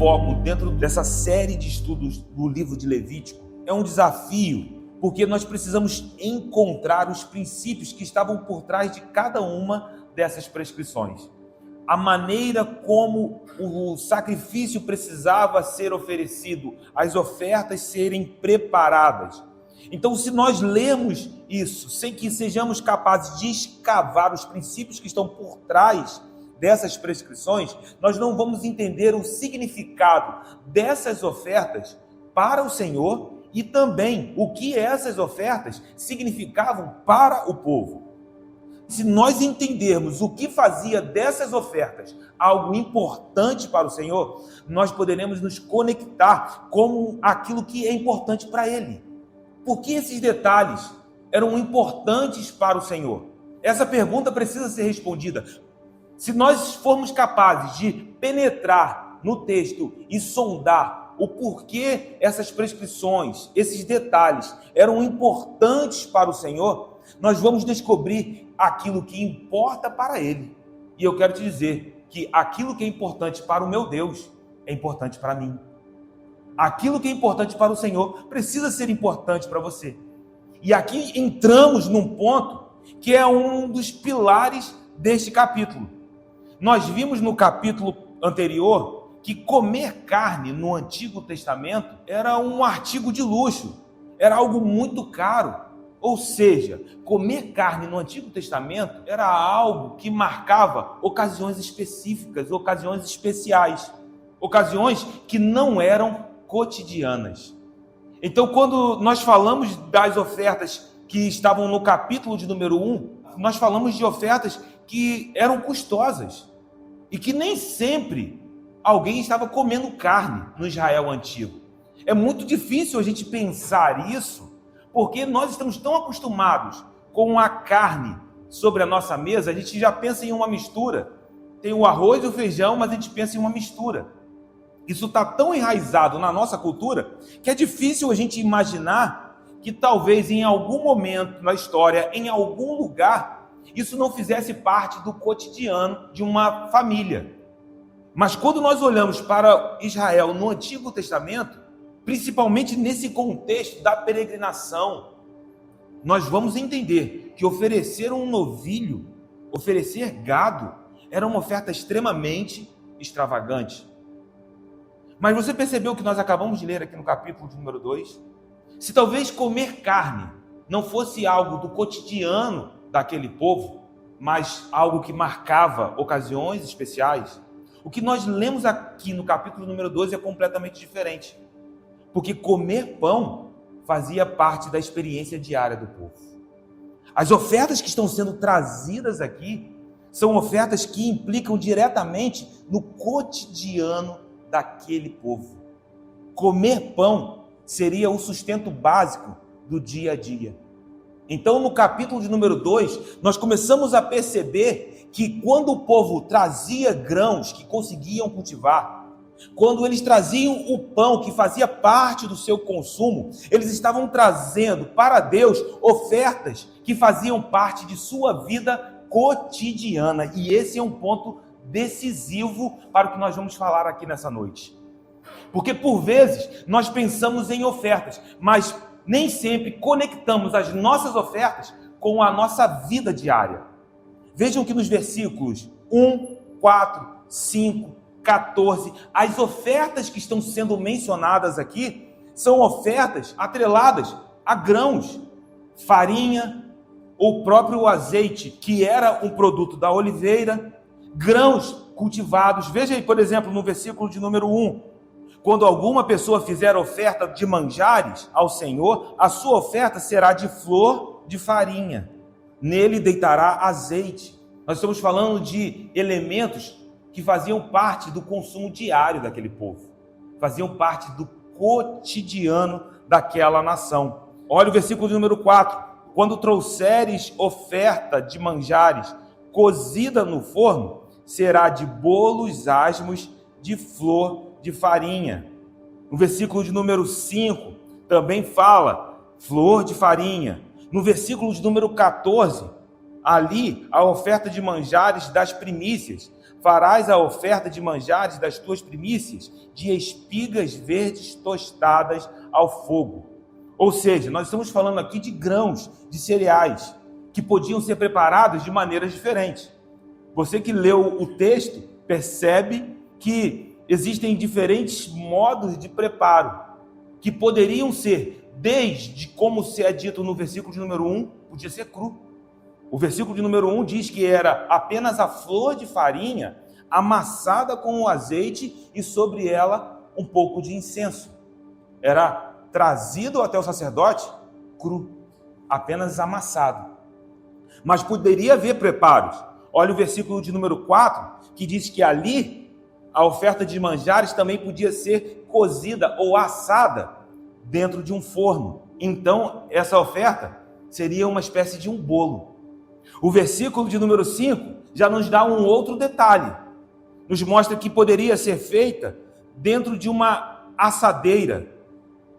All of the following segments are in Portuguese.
foco dentro dessa série de estudos do livro de Levítico é um desafio, porque nós precisamos encontrar os princípios que estavam por trás de cada uma dessas prescrições. A maneira como o sacrifício precisava ser oferecido, as ofertas serem preparadas. Então, se nós lermos isso, sem que sejamos capazes de escavar os princípios que estão por trás dessas prescrições, nós não vamos entender o significado dessas ofertas para o Senhor e também o que essas ofertas significavam para o povo. Se nós entendermos o que fazia dessas ofertas algo importante para o Senhor, nós poderemos nos conectar com aquilo que é importante para Ele. Por que esses detalhes eram importantes para o Senhor? Essa pergunta precisa ser respondida. Se nós formos capazes de penetrar no texto e sondar o porquê essas prescrições, esses detalhes eram importantes para o Senhor, nós vamos descobrir aquilo que importa para Ele. E eu quero te dizer que aquilo que é importante para o meu Deus é importante para mim. Aquilo que é importante para o Senhor precisa ser importante para você. E aqui entramos num ponto que é um dos pilares deste capítulo. Nós vimos no capítulo anterior que comer carne no Antigo Testamento era um artigo de luxo, era algo muito caro. Ou seja, comer carne no Antigo Testamento era algo que marcava ocasiões específicas, ocasiões especiais, ocasiões que não eram cotidianas. Então, quando nós falamos das ofertas que estavam no capítulo de número 1, nós falamos de ofertas que eram custosas e que nem sempre alguém estava comendo carne no Israel antigo. É muito difícil a gente pensar isso, porque nós estamos tão acostumados com a carne sobre a nossa mesa, a gente já pensa em uma mistura. Tem o arroz e o feijão, mas a gente pensa em uma mistura. Isso está tão enraizado na nossa cultura que é difícil a gente imaginar que talvez em algum momento na história, em algum lugar, isso não fizesse parte do cotidiano de uma família. Mas quando nós olhamos para Israel no Antigo Testamento, principalmente nesse contexto da peregrinação, nós vamos entender que oferecer um novilho, oferecer gado, era uma oferta extremamente extravagante. Mas você percebeu o que nós acabamos de ler aqui no capítulo de número 2? Se talvez comer carne não fosse algo do cotidiano daquele povo, mas algo que marcava ocasiões especiais, o que nós lemos aqui no capítulo número 2 é completamente diferente. Porque comer pão fazia parte da experiência diária do povo. As ofertas que estão sendo trazidas aqui são ofertas que implicam diretamente no cotidiano daquele povo. Comer pão seria o sustento básico do dia a dia. Então, no capítulo de número 2, nós começamos a perceber que quando o povo trazia grãos que conseguiam cultivar, quando eles traziam o pão que fazia parte do seu consumo, eles estavam trazendo para Deus ofertas que faziam parte de sua vida cotidiana. E esse é um ponto decisivo para o que nós vamos falar aqui nessa noite. Porque por vezes nós pensamos em ofertas, mas nem sempre conectamos as nossas ofertas com a nossa vida diária. Vejam que nos versículos 1, 4, 5, 14, as ofertas que estão sendo mencionadas aqui são ofertas atreladas a grãos, farinha, o próprio azeite, que era um produto da oliveira, grãos cultivados. Veja aí, por exemplo, no versículo de número 1, quando alguma pessoa fizer oferta de manjares ao Senhor, a sua oferta será de flor de farinha, nele deitará azeite. Nós estamos falando de elementos que faziam parte do consumo diário daquele povo, faziam parte do cotidiano daquela nação. Olha o versículo de número 4, quando trouxeres oferta de manjares cozida no forno, será de bolos asmos de flor de farinha. No versículo de número 5, também fala flor de farinha. No versículo de número 14, ali a oferta de manjares das primícias. farás a oferta de manjares das tuas primícias de espigas verdes tostadas ao fogo. Ou seja, nós estamos falando aqui de grãos, de cereais, que podiam ser preparados de maneiras diferentes. Você que leu o texto percebe que existem diferentes modos de preparo, que poderiam ser, desde como se é dito no versículo de número 1, podia ser cru. O versículo de número 1 diz que era apenas a flor de farinha amassada com o azeite e sobre ela um pouco de incenso. Era trazido até o sacerdote cru, apenas amassado. Mas poderia haver preparos. Olha o versículo de número 4, que diz que ali a oferta de manjares também podia ser cozida ou assada dentro de um forno. Então, essa oferta seria uma espécie de um bolo. O versículo de número 5 já nos dá um outro detalhe. Nos mostra que poderia ser feita dentro de uma assadeira,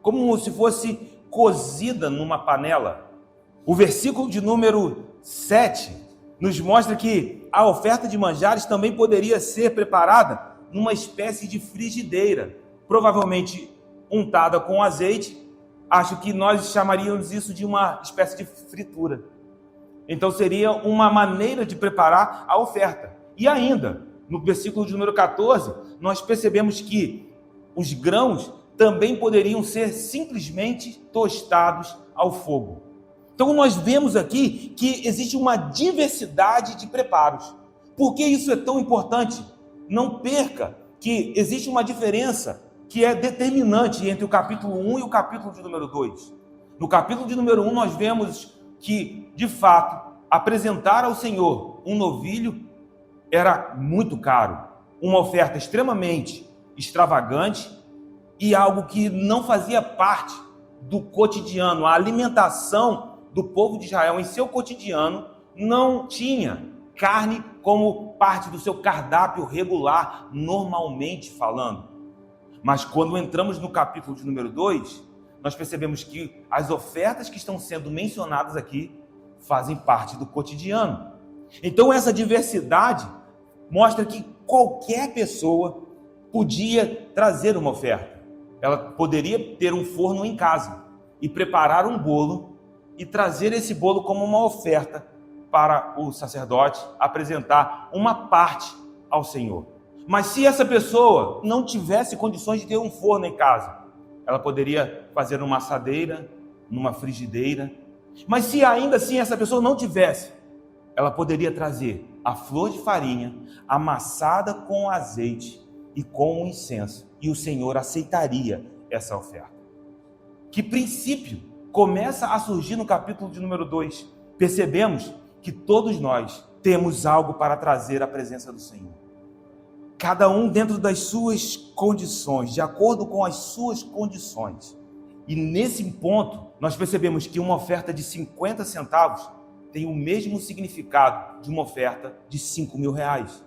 como se fosse cozida numa panela. O versículo de número 7 nos mostra que a oferta de manjares também poderia ser preparada numa espécie de frigideira, provavelmente untada com azeite. Acho que nós chamaríamos isso de uma espécie de fritura. Então seria uma maneira de preparar a oferta. E ainda, no versículo de número 14, nós percebemos que os grãos também poderiam ser simplesmente tostados ao fogo. Então nós vemos aqui que existe uma diversidade de preparos. Por que isso é tão importante? Não perca que existe uma diferença que é determinante entre o capítulo 1 e o capítulo de número 2. No capítulo de número 1 nós vemos que, de fato, apresentar ao Senhor um novilho era muito caro, uma oferta extremamente extravagante e algo que não fazia parte do cotidiano. A alimentação do povo de Israel em seu cotidiano não tinha carne como parte do seu cardápio regular, normalmente falando. Mas quando entramos no capítulo de número 2, nós percebemos que as ofertas que estão sendo mencionadas aqui fazem parte do cotidiano. Então essa diversidade mostra que qualquer pessoa podia trazer uma oferta. Ela poderia ter um forno em casa e preparar um bolo e trazer esse bolo como uma oferta para o sacerdote apresentar uma parte ao Senhor. Mas se essa pessoa não tivesse condições de ter um forno em casa, ela poderia fazer numa assadeira, numa frigideira. Mas se ainda assim essa pessoa não tivesse, ela poderia trazer a flor de farinha amassada com azeite e com o incenso, e o Senhor aceitaria essa oferta. Que princípio começa a surgir no capítulo de número 2. Percebemos que todos nós temos algo para trazer à presença do Senhor. Cada um dentro das suas condições, de acordo com as suas condições. E nesse ponto, nós percebemos que uma oferta de 50 centavos tem o mesmo significado de uma oferta de 5.000 reais.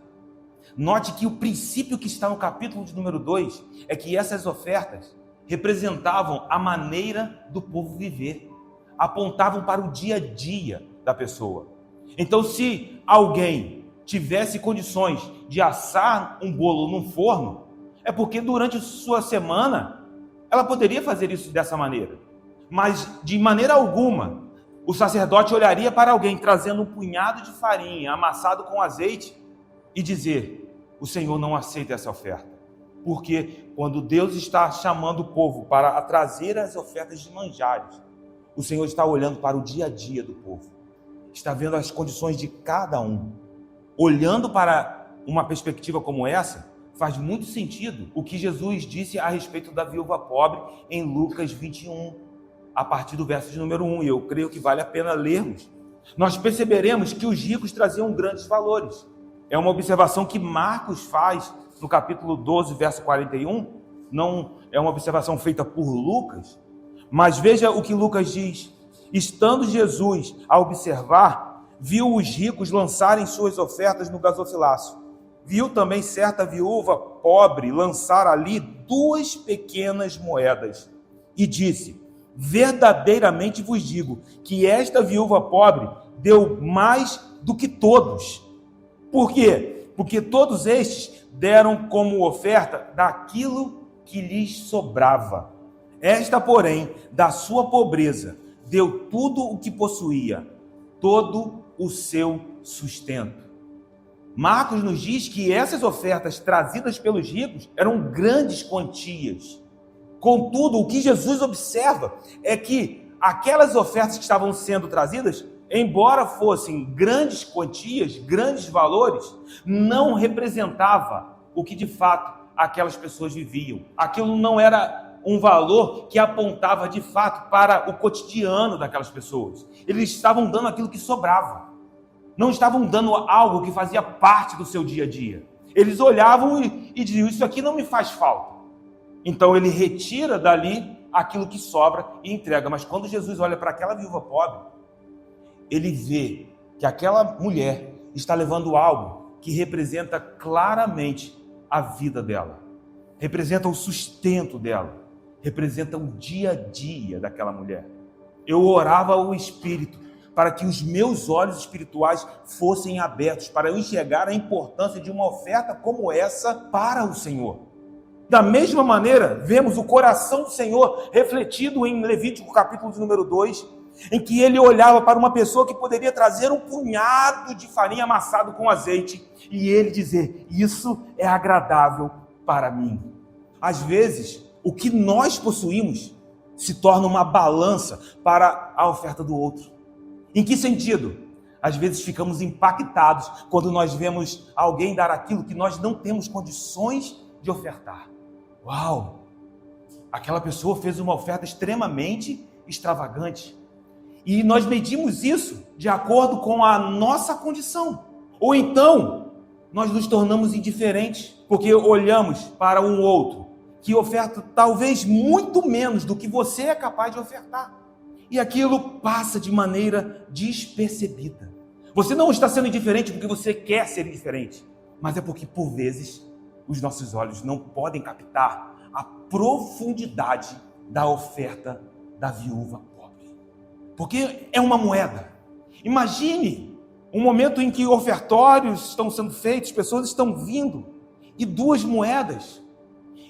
Note que o princípio que está no capítulo de número 2 é que essas ofertas representavam a maneira do povo viver, apontavam para o dia a dia da pessoa. Então, se alguém tivesse condições de assar um bolo num forno, é porque durante a sua semana ela poderia fazer isso dessa maneira. Mas de maneira alguma o sacerdote olharia para alguém trazendo um punhado de farinha amassado com azeite e dizer: o Senhor não aceita essa oferta. Porque quando Deus está chamando o povo para trazer as ofertas de manjares, o Senhor está olhando para o dia a dia do povo. Está vendo as condições de cada um. Olhando para uma perspectiva como essa, faz muito sentido o que Jesus disse a respeito da viúva pobre em Lucas 21, a partir do verso de número 1, e eu creio que vale a pena lermos. Nós perceberemos que os ricos traziam grandes valores. É uma observação que Marcos faz no capítulo 12, verso 41, não é uma observação feita por Lucas, mas veja o que Lucas diz. Estando Jesus a observar, viu os ricos lançarem suas ofertas no gasofilaço. Viu também certa viúva pobre lançar ali 2 pequenas moedas e disse: verdadeiramente vos digo que esta viúva pobre deu mais do que todos. Por quê? porque todos estes deram como oferta daquilo que lhes sobrava. Esta, porém, da sua pobreza, deu tudo o que possuía, todo o seu sustento. Marcos nos diz que essas ofertas trazidas pelos ricos eram grandes quantias. Contudo, o que Jesus observa é que aquelas ofertas que estavam sendo trazidas, embora fossem grandes quantias, grandes valores, não representava o que de fato aquelas pessoas viviam. Aquilo não era um valor que apontava de fato para o cotidiano daquelas pessoas. Eles estavam dando aquilo que sobrava. Não estavam dando algo que fazia parte do seu dia a dia. Eles olhavam e diziam, isso aqui não me faz falta. Então ele retira dali aquilo que sobra e entrega. Mas quando Jesus olha para aquela viúva pobre, ele vê que aquela mulher está levando algo que representa claramente a vida dela. Representa o sustento dela. Representa o dia a dia daquela mulher. Eu orava ao Espírito para que os meus olhos espirituais fossem abertos, para eu enxergar a importância de uma oferta como essa para o Senhor. Da mesma maneira, vemos o coração do Senhor refletido em Levítico capítulo de número 2, em que ele olhava para uma pessoa que poderia trazer um punhado de farinha amassado com azeite, e ele dizer, isso é agradável para mim. Às vezes, o que nós possuímos se torna uma balança para a oferta do outro. Em que sentido? Às vezes ficamos impactados quando nós vemos alguém dar aquilo que nós não temos condições de ofertar. Uau! Aquela pessoa fez uma oferta extremamente extravagante. E nós medimos isso de acordo com a nossa condição. Ou então, nós nos tornamos indiferentes, porque olhamos para um outro que oferta talvez muito menos do que você é capaz de ofertar. E aquilo passa de maneira despercebida. Você não está sendo indiferente porque você quer ser indiferente, mas é porque, por vezes, os nossos olhos não podem captar a profundidade da oferta da viúva pobre. Porque é uma moeda. Imagine um momento em que ofertórios estão sendo feitos, pessoas estão vindo, e 2 moedas.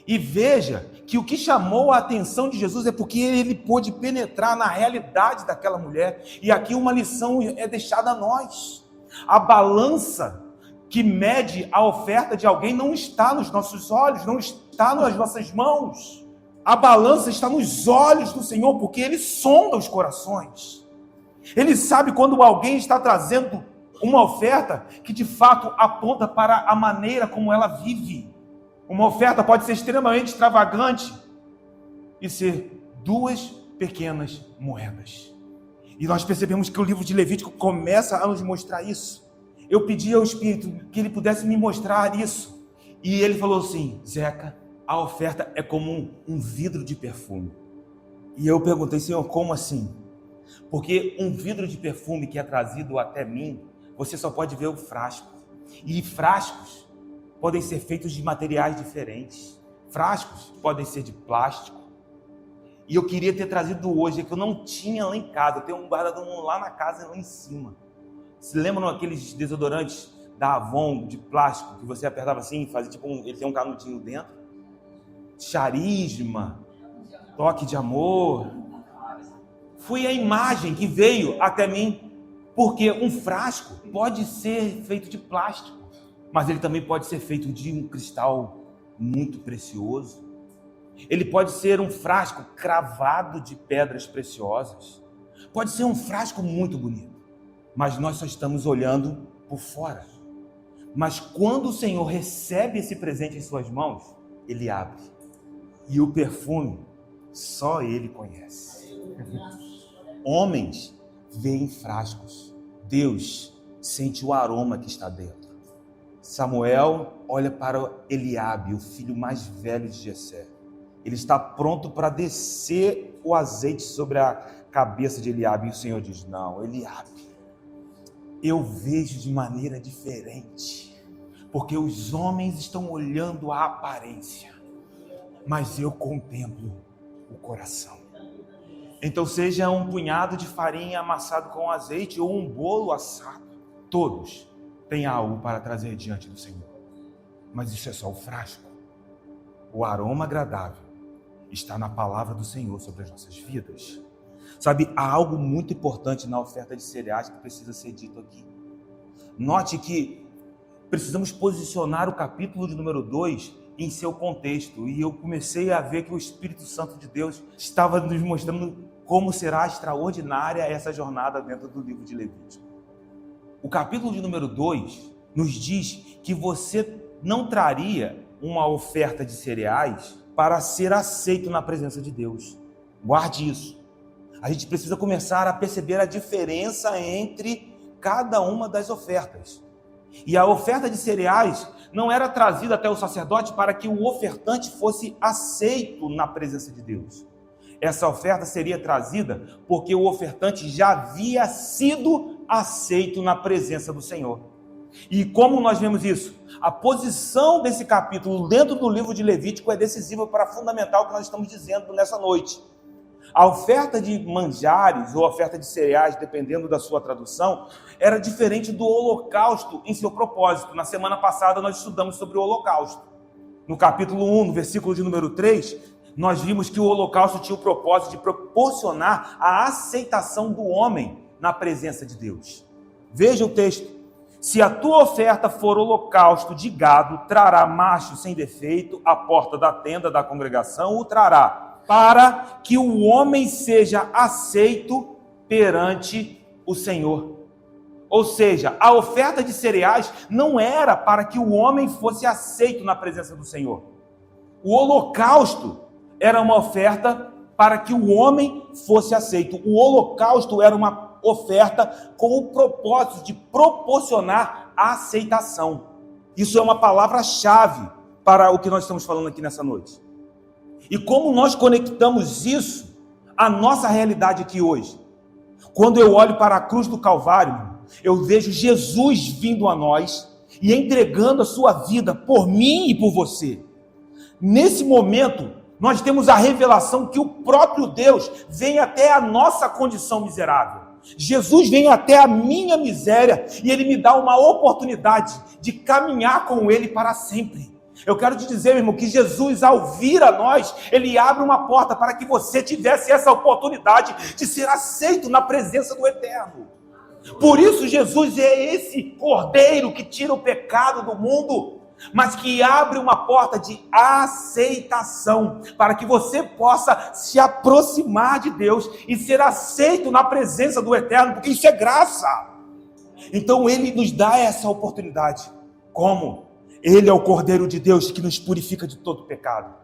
E veja que o que chamou a atenção de Jesus é porque ele pôde penetrar na realidade daquela mulher. E aqui uma lição é deixada a nós. A balança que mede a oferta de alguém não está nos nossos olhos, não está nas nossas mãos. A balança está nos olhos do Senhor, porque Ele sonda os corações. Ele sabe quando alguém está trazendo uma oferta que de fato aponta para a maneira como ela vive. Uma oferta pode ser extremamente extravagante e ser 2 pequenas moedas. E nós percebemos que o livro de Levítico começa a nos mostrar isso. Eu pedi ao Espírito que ele pudesse me mostrar isso. E ele falou assim, Zeca, a oferta é como um vidro de perfume. E eu perguntei, Senhor, como assim? Porque um vidro de perfume que é trazido até mim, você só pode ver o frasco. E frascos podem ser feitos de materiais diferentes. Frascos podem ser de plástico. E eu queria ter trazido hoje, que eu não tinha lá em casa. Eu tenho um guarda-roupa lá na casa, lá em cima. Se lembram aqueles desodorantes da Avon de plástico, que você apertava assim e fazia tipo ele tem um canudinho dentro? Charisma, toque de amor. Foi a imagem que veio até mim, porque um frasco pode ser feito de plástico, mas ele também pode ser feito de um cristal muito precioso. Ele pode ser um frasco cravado de pedras preciosas. Pode ser um frasco muito bonito, mas nós só estamos olhando por fora. Mas quando o Senhor recebe esse presente em suas mãos, Ele abre. E o perfume, só Ele conhece. Homens veem frascos. Deus sente o aroma que está dentro. Samuel olha para Eliabe, o filho mais velho de Jessé. Ele está pronto para descer o azeite sobre a cabeça de Eliabe. E o Senhor diz, não, Eliabe, eu vejo de maneira diferente. Porque os homens estão olhando a aparência, mas eu contemplo o coração. Então seja um punhado de farinha amassado com azeite ou um bolo assado, todos tem algo para trazer diante do Senhor. Mas isso é só o frasco. O aroma agradável está na palavra do Senhor sobre as nossas vidas. Sabe, há algo muito importante na oferta de cereais que precisa ser dito aqui. Note que precisamos posicionar o capítulo de número 2 em seu contexto. E eu comecei a ver que o Espírito Santo de Deus estava nos mostrando como será extraordinária essa jornada dentro do livro de Levítico. O capítulo de número 2 nos diz que você não traria uma oferta de cereais para ser aceito na presença de Deus. Guarde isso. A gente precisa começar a perceber a diferença entre cada uma das ofertas. E a oferta de cereais não era trazida até o sacerdote para que o ofertante fosse aceito na presença de Deus. Essa oferta seria trazida porque o ofertante já havia sido aceito na presença do Senhor. E como nós vemos isso? A posição desse capítulo dentro do livro de Levítico é decisiva para fundamentar o que nós estamos dizendo nessa noite. A oferta de manjares ou oferta de cereais, dependendo da sua tradução, era diferente do holocausto em seu propósito. Na semana passada nós estudamos sobre o holocausto. No capítulo 1, no versículo de número 3, nós vimos que o holocausto tinha o propósito de proporcionar a aceitação do homem na presença de Deus. Veja o texto. Se a tua oferta for holocausto de gado, trará macho sem defeito, à porta da tenda da congregação o trará, para que o homem seja aceito perante o Senhor. Ou seja, a oferta de cereais não era para que o homem fosse aceito na presença do Senhor. O holocausto era uma oferta para que o homem fosse aceito. O holocausto era uma oferta com o propósito de proporcionar a aceitação. Isso é uma palavra-chave para o que nós estamos falando aqui nessa noite. E como nós conectamos isso à nossa realidade aqui hoje? Quando eu olho para a cruz do Calvário, eu vejo Jesus vindo a nós e entregando a sua vida por mim e por você. Nesse momento, nós temos a revelação que o próprio Deus vem até a nossa condição miserável. Jesus vem até a minha miséria e Ele me dá uma oportunidade de caminhar com Ele para sempre. Eu quero te dizer, meu irmão, que Jesus, ao vir a nós, Ele abre uma porta para que você tivesse essa oportunidade de ser aceito na presença do Eterno. Por isso Jesus é esse Cordeiro que tira o pecado do mundo, mas que abre uma porta de aceitação, para que você possa se aproximar de Deus e ser aceito na presença do Eterno, porque isso é graça. Então Ele nos dá essa oportunidade. Como? Ele é o Cordeiro de Deus que nos purifica de todo pecado.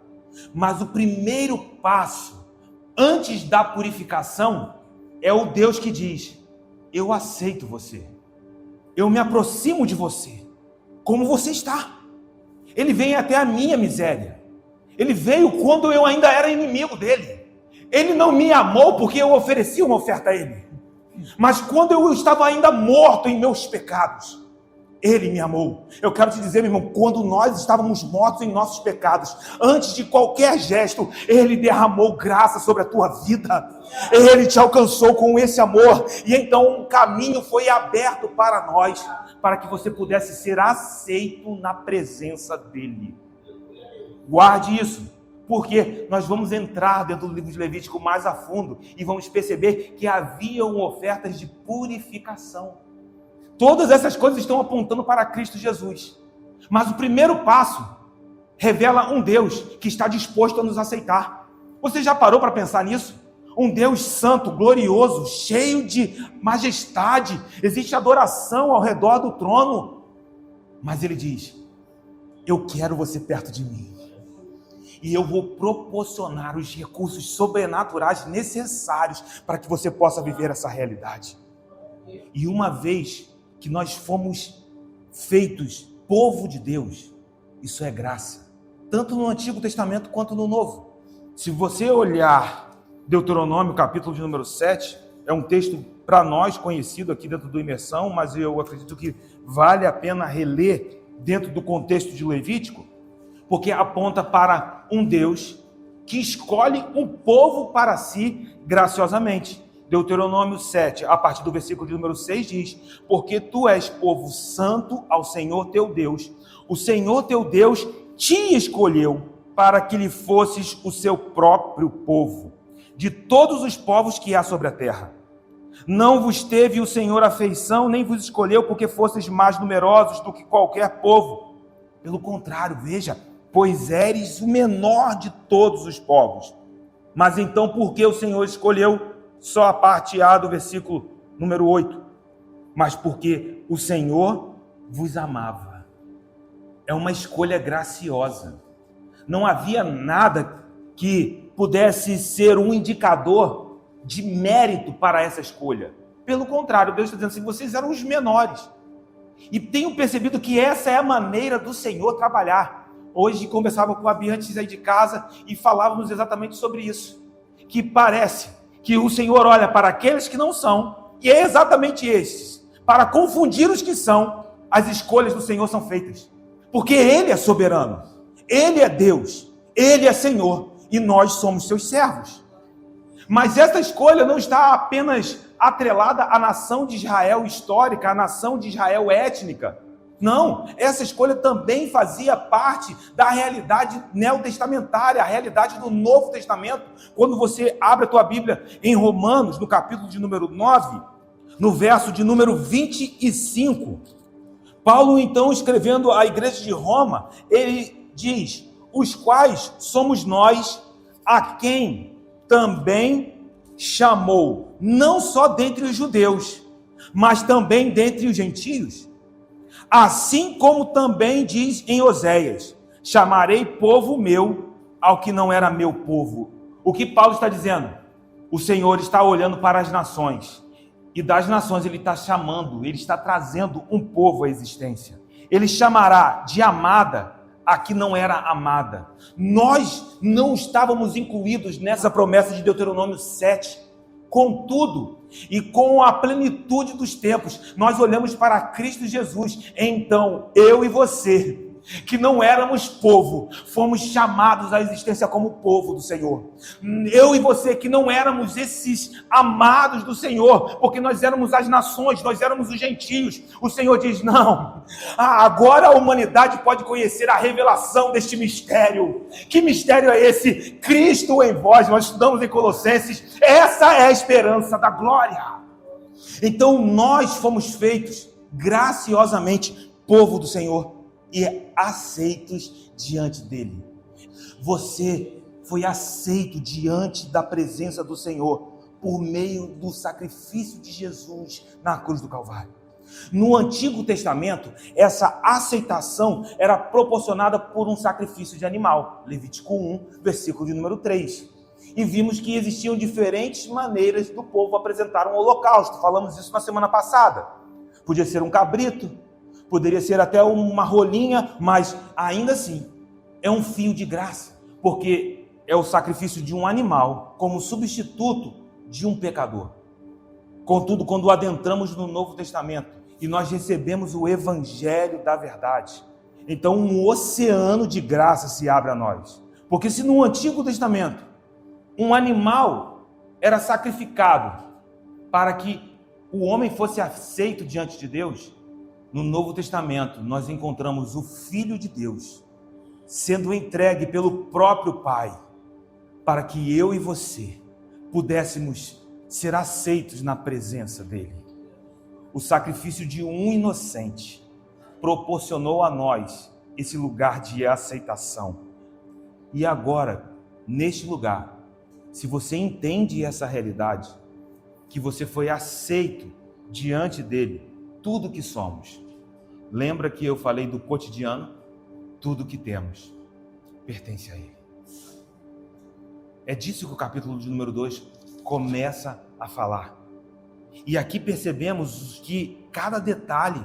Mas o primeiro passo, antes da purificação, é o Deus que diz: eu aceito você, eu me aproximo de você, como você está. Ele vem até a minha miséria. Ele veio quando eu ainda era inimigo dele. Ele não me amou porque eu ofereci uma oferta a ele. Mas quando eu estava ainda morto em meus pecados, Ele me amou. Eu quero te dizer, meu irmão, quando nós estávamos mortos em nossos pecados, antes de qualquer gesto, Ele derramou graça sobre a tua vida. Ele te alcançou com esse amor. E então um caminho foi aberto para nós, para que você pudesse ser aceito na presença dEle. Guarde isso, porque nós vamos entrar dentro do livro de Levítico mais a fundo e vamos perceber que haviam ofertas de purificação. Todas essas coisas estão apontando para Cristo Jesus. Mas o primeiro passo revela um Deus que está disposto a nos aceitar. Você já parou para pensar nisso? Um Deus santo, glorioso, cheio de majestade. Existe adoração ao redor do trono. Mas Ele diz: eu quero você perto de mim. E eu vou proporcionar os recursos sobrenaturais necessários para que você possa viver essa realidade. E uma vez que nós fomos feitos povo de Deus, isso é graça, tanto no Antigo Testamento quanto no Novo. Se você olhar Deuteronômio, capítulo de número 7, é um texto para nós conhecido aqui dentro do Imersão, mas eu acredito que vale a pena reler dentro do contexto de Levítico, porque aponta para um Deus que escolhe um povo para si graciosamente. Deuteronômio 7, a partir do versículo de número 6 diz: porque tu és povo santo ao Senhor teu Deus. O Senhor teu Deus te escolheu para que lhe fosses o seu próprio povo, de todos os povos que há sobre a terra. Não vos teve o Senhor afeição, nem vos escolheu porque fosseis mais numerosos do que qualquer povo. Pelo contrário, veja, pois eres o menor de todos os povos. Mas então por que o Senhor escolheu só a parte A do versículo número 8? Mas porque o Senhor vos amava. É uma escolha graciosa. Não havia nada que pudesse ser um indicador de mérito para essa escolha. Pelo contrário, Deus está dizendo assim: vocês eram os menores. E tenho percebido que essa é a maneira do Senhor trabalhar. Hoje conversava com a Bia antes aí de casa e falávamos exatamente sobre isso. Que parece que o Senhor olha para aqueles que não são, e é exatamente esses, para confundir os que são, as escolhas do Senhor são feitas. Porque Ele é soberano, Ele é Deus, Ele é Senhor, e nós somos seus servos. Mas essa escolha não está apenas atrelada à nação de Israel histórica, à nação de Israel étnica. Não, essa escolha também fazia parte da realidade neotestamentária, a realidade do Novo Testamento. Quando você abre a tua Bíblia em Romanos, no capítulo de número 9, no verso de número 25, Paulo, então, escrevendo à igreja de Roma, ele diz: os quais somos nós, a quem também chamou, não só dentre os judeus, mas também dentre os gentios. Assim como também diz em Oséias: chamarei povo meu ao que não era meu povo. O que Paulo está dizendo? O Senhor está olhando para as nações, e das nações Ele está chamando, Ele está trazendo um povo à existência. Ele chamará de amada a que não era amada. Nós não estávamos incluídos nessa promessa de Deuteronômio 7. Contudo, e com a plenitude dos tempos, nós olhamos para Cristo Jesus. Então, eu e você, que não éramos povo, fomos chamados à existência como povo do Senhor. Eu e você, que não éramos esses amados do Senhor, porque nós éramos as nações, nós éramos os gentios. O Senhor diz: não, agora a humanidade pode conhecer a revelação deste mistério. Que mistério é esse? Cristo em vós. Nós estudamos em Colossenses. Essa é a esperança da glória. Então nós fomos feitos graciosamente povo do Senhor e aceitos diante dele. Você foi aceito diante da presença do Senhor por meio do sacrifício de Jesus na cruz do Calvário. No Antigo Testamento, essa aceitação era proporcionada por um sacrifício de animal. Levítico 1, versículo de número 3. E vimos que existiam diferentes maneiras do povo apresentar um holocausto. Falamos isso na semana passada. Podia ser um cabrito, poderia ser até uma rolinha, mas ainda assim é um fio de graça, porque é o sacrifício de um animal como substituto de um pecador. Contudo, quando adentramos no Novo Testamento e nós recebemos o Evangelho da verdade, então um oceano de graça se abre a nós. Porque se no Antigo Testamento um animal era sacrificado para que o homem fosse aceito diante de Deus, no Novo Testamento nós encontramos o Filho de Deus sendo entregue pelo próprio Pai, para que eu e você pudéssemos ser aceitos na presença dele. O sacrifício de um inocente proporcionou a nós esse lugar de aceitação. E agora, neste lugar, se você entende essa realidade, que você foi aceito diante dele, tudo que somos. Lembra que eu falei do cotidiano? Tudo que temos pertence a ele. É disso que o capítulo de número 2 começa a falar. E aqui percebemos que cada detalhe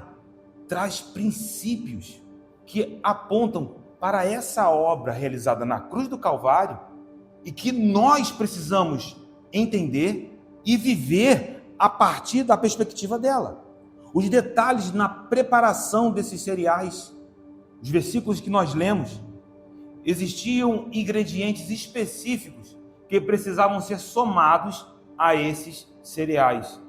traz princípios que apontam para essa obra realizada na cruz do Calvário e que nós precisamos entender e viver a partir da perspectiva dela. Os detalhes na preparação desses cereais, os versículos que nós lemos, existiam ingredientes específicos que precisavam ser somados a esses cereais.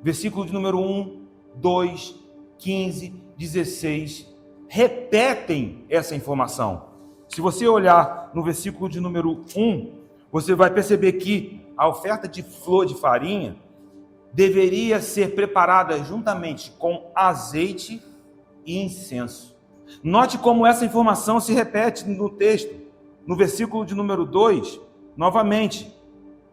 Versículo de número 1, 2, 15, 16, repetem essa informação. Se você olhar no versículo de número 1, você vai perceber que a oferta de flor de farinha deveria ser preparada juntamente com azeite e incenso. Note como essa informação se repete no texto. No versículo de número 2, novamente,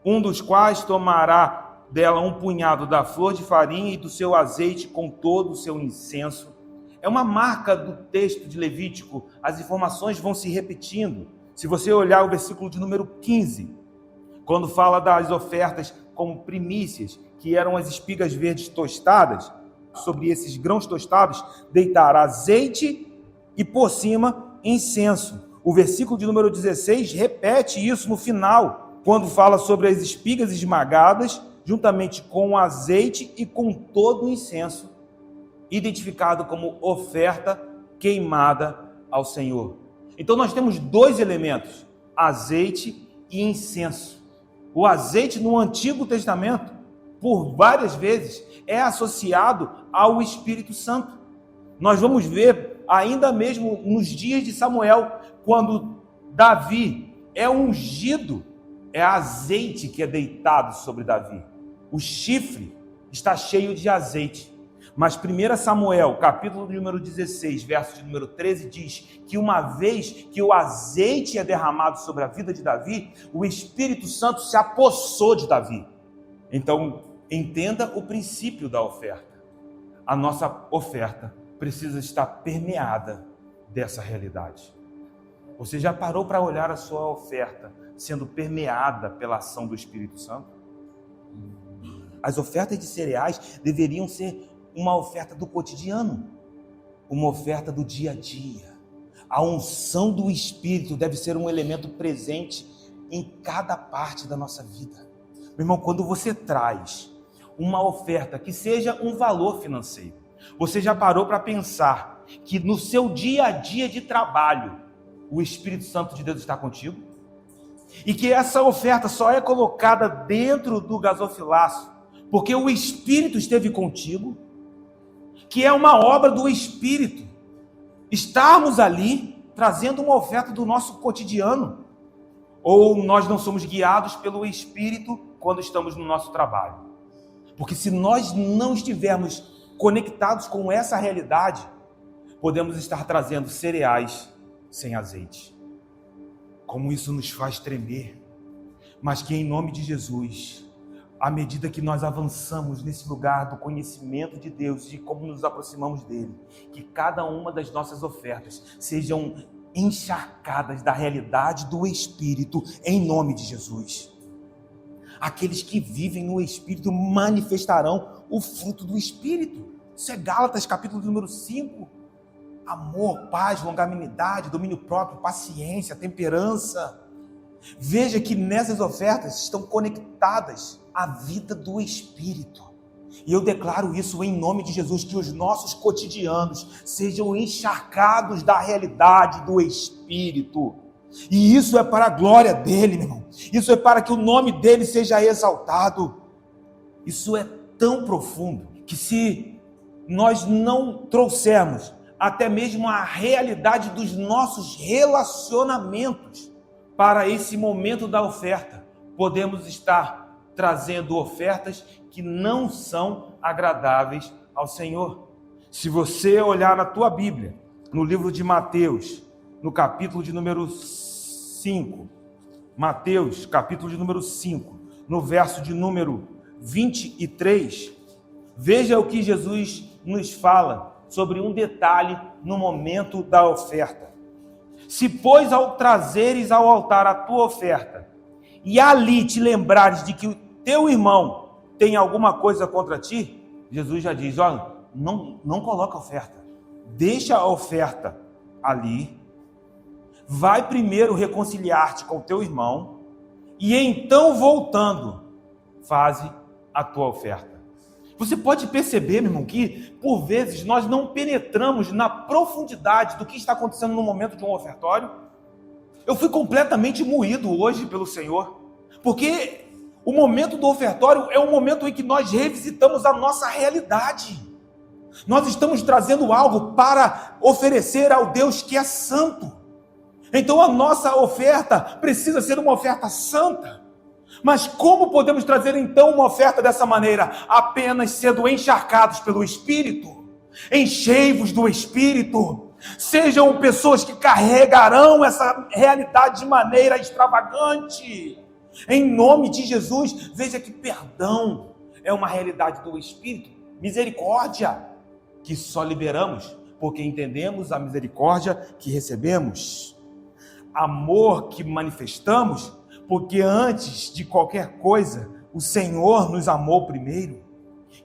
um dos quais tomará dela um punhado da flor de farinha e do seu azeite com todo o seu incenso. É uma marca do texto de Levítico, as informações vão se repetindo. Se você olhar o versículo de número 15, quando fala das ofertas como primícias, que eram as espigas verdes tostadas, sobre esses grãos tostados, deitar azeite e por cima incenso. O versículo de número 16 repete isso no final, quando fala sobre as espigas esmagadas, juntamente com o azeite e com todo o incenso, identificado como oferta queimada ao Senhor. Então nós temos dois elementos, azeite e incenso. O azeite no Antigo Testamento, por várias vezes, é associado ao Espírito Santo. Nós vamos ver ainda mesmo nos dias de Samuel, quando Davi é ungido, é azeite que é deitado sobre Davi. O chifre está cheio de azeite. Mas 1 Samuel, capítulo número 16, verso de número 13, diz que uma vez que o azeite é derramado sobre a vida de Davi, o Espírito Santo se apossou de Davi. Então, entenda o princípio da oferta. A nossa oferta precisa estar permeada dessa realidade. Você já parou para olhar a sua oferta sendo permeada pela ação do Espírito Santo? As ofertas de cereais deveriam ser uma oferta do cotidiano, uma oferta do dia a dia. A unção do Espírito deve ser um elemento presente em cada parte da nossa vida. Meu irmão, quando você traz uma oferta que seja um valor financeiro, você já parou para pensar que no seu dia a dia de trabalho, o Espírito Santo de Deus está contigo? E que essa oferta só é colocada dentro do gasofilaço porque o Espírito esteve contigo? Que é uma obra do Espírito estarmos ali trazendo uma oferta do nosso cotidiano? Ou nós não somos guiados pelo Espírito quando estamos no nosso trabalho? Porque se nós não estivermos conectados com essa realidade, podemos estar trazendo cereais sem azeite. Como isso nos faz tremer. Mas que em nome de Jesus, à medida que nós avançamos nesse lugar do conhecimento de Deus e de como nos aproximamos dele, que cada uma das nossas ofertas sejam encharcadas da realidade do Espírito, em nome de Jesus. Aqueles que vivem no Espírito manifestarão o fruto do Espírito. Isso é Gálatas, capítulo número 5. Amor, paz, longanimidade, domínio próprio, paciência, temperança. Veja que nessas ofertas estão conectadas a vida do Espírito. E eu declaro isso em nome de Jesus, que os nossos cotidianos sejam encharcados da realidade do Espírito. E isso é para a glória dele, meu irmão. Isso é para que o nome dele seja exaltado. Isso é tão profundo que se nós não trouxermos até mesmo a realidade dos nossos relacionamentos para esse momento da oferta, podemos estar trazendo ofertas que não são agradáveis ao Senhor. Se você olhar na tua Bíblia, no livro de Mateus, no capítulo de número 5, Mateus, capítulo de número 5, no verso de número 23, veja o que Jesus nos fala sobre um detalhe no momento da oferta. Se, pois, ao trazeres ao altar a tua oferta, e ali te lembrares de que o teu irmão tem alguma coisa contra ti, Jesus já diz, olha, não coloca oferta, deixa a oferta ali, vai primeiro reconciliar-te com o teu irmão, e então voltando, faze a tua oferta. Você pode perceber, meu irmão, que por vezes nós não penetramos na profundidade do que está acontecendo no momento de um ofertório. Eu fui completamente moído hoje pelo Senhor, porque O momento do ofertório é um momento em que nós revisitamos a nossa realidade. Nós estamos trazendo algo para oferecer ao Deus que é santo. Então a nossa oferta precisa ser uma oferta santa. Mas como podemos trazer então uma oferta dessa maneira? Apenas sendo encharcados pelo Espírito. Enchei-vos do Espírito. Sejam pessoas que carregarão essa realidade de maneira extravagante. Em nome de Jesus, veja que perdão é uma realidade do Espírito. Misericórdia, que só liberamos porque entendemos a misericórdia que recebemos. Amor que manifestamos porque antes de qualquer coisa, o Senhor nos amou primeiro.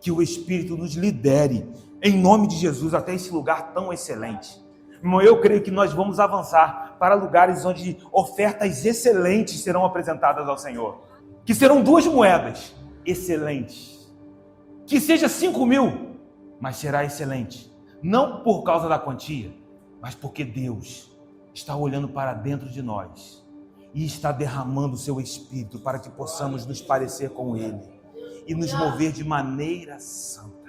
Que o Espírito nos lidere, em nome de Jesus, até esse lugar tão excelente. Irmão, eu creio que nós vamos avançar para lugares onde ofertas excelentes serão apresentadas ao Senhor. Que serão 2 moedas excelentes. Que seja 5.000, mas será excelente. Não por causa da quantia, mas porque Deus está olhando para dentro de nós e está derramando o seu Espírito para que possamos nos parecer com Ele e nos mover de maneira santa.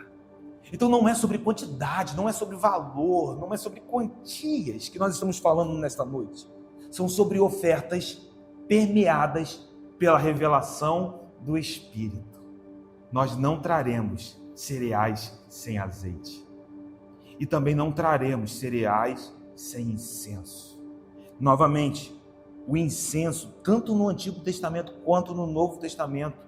Então não é sobre quantidade, não é sobre valor, não é sobre quantias que nós estamos falando nesta noite. São sobre ofertas permeadas pela revelação do Espírito. Nós não traremos cereais sem azeite. E também não traremos cereais sem incenso. Novamente, o incenso, tanto no Antigo Testamento quanto no Novo Testamento,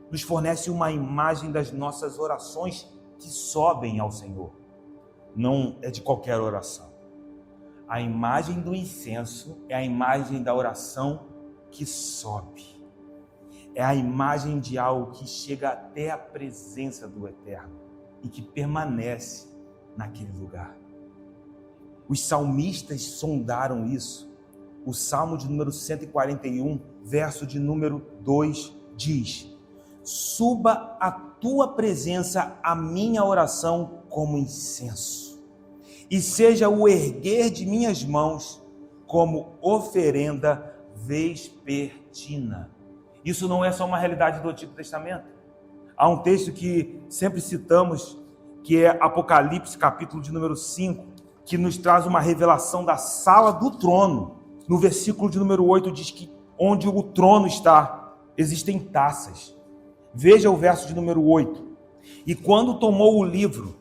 nos fornece uma imagem das nossas orações que sobem ao Senhor. Não é de qualquer oração. A imagem do incenso é a imagem da oração que sobe. É a imagem de algo que chega até a presença do Eterno e que permanece naquele lugar. Os salmistas sondaram isso. O Salmo de número 141, verso de número 2, diz: suba a tua presença a minha oração como incenso, e seja o erguer de minhas mãos como oferenda vespertina. Isso não é só uma realidade do Antigo Testamento. Há um texto que sempre citamos, que é Apocalipse, capítulo de número 5, que nos traz uma revelação da sala do trono. No versículo de número 8 diz que onde o trono está, existem taças. Veja o verso de número 8. E quando tomou o livro,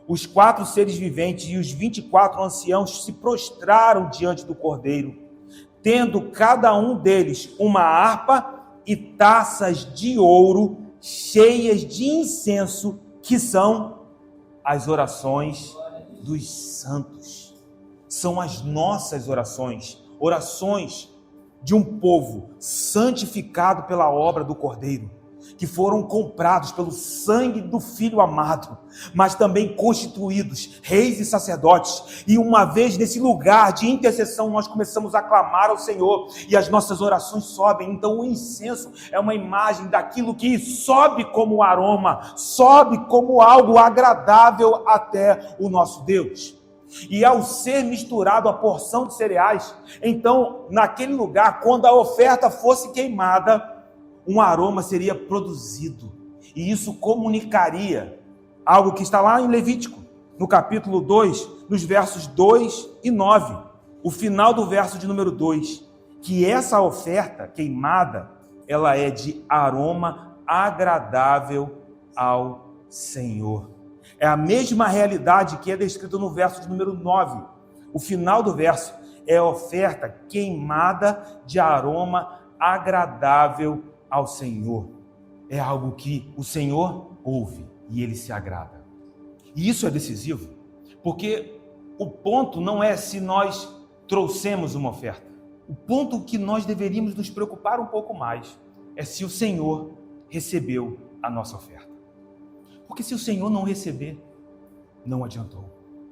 os 4 seres viventes e os 24 anciãos se prostraram diante do Cordeiro, tendo cada um deles uma harpa e taças de ouro cheias de incenso, que são as orações dos santos. São as nossas orações, orações de um povo santificado pela obra do Cordeiro, que foram comprados pelo sangue do Filho amado, mas também constituídos reis e sacerdotes. E uma vez nesse lugar de intercessão, nós começamos a clamar ao Senhor e as nossas orações sobem. Então o incenso é uma imagem daquilo que sobe como aroma, sobe como algo agradável até o nosso Deus. E ao ser misturado a porção de cereais, então naquele lugar, quando a oferta fosse queimada, um aroma seria produzido, e isso comunicaria algo que está lá em Levítico, no capítulo 2, nos versos 2 e 9, o final do verso de número 2, que essa oferta queimada, ela é de aroma agradável ao Senhor. É a mesma realidade que é descrita no verso de número 9, o final do verso é a oferta queimada de aroma agradável ao Senhor. É algo que o Senhor ouve e Ele se agrada. E isso é decisivo, porque o ponto não é se nós trouxemos uma oferta. O ponto que nós deveríamos nos preocupar um pouco mais é se o Senhor recebeu a nossa oferta. Porque se o Senhor não receber, não adiantou.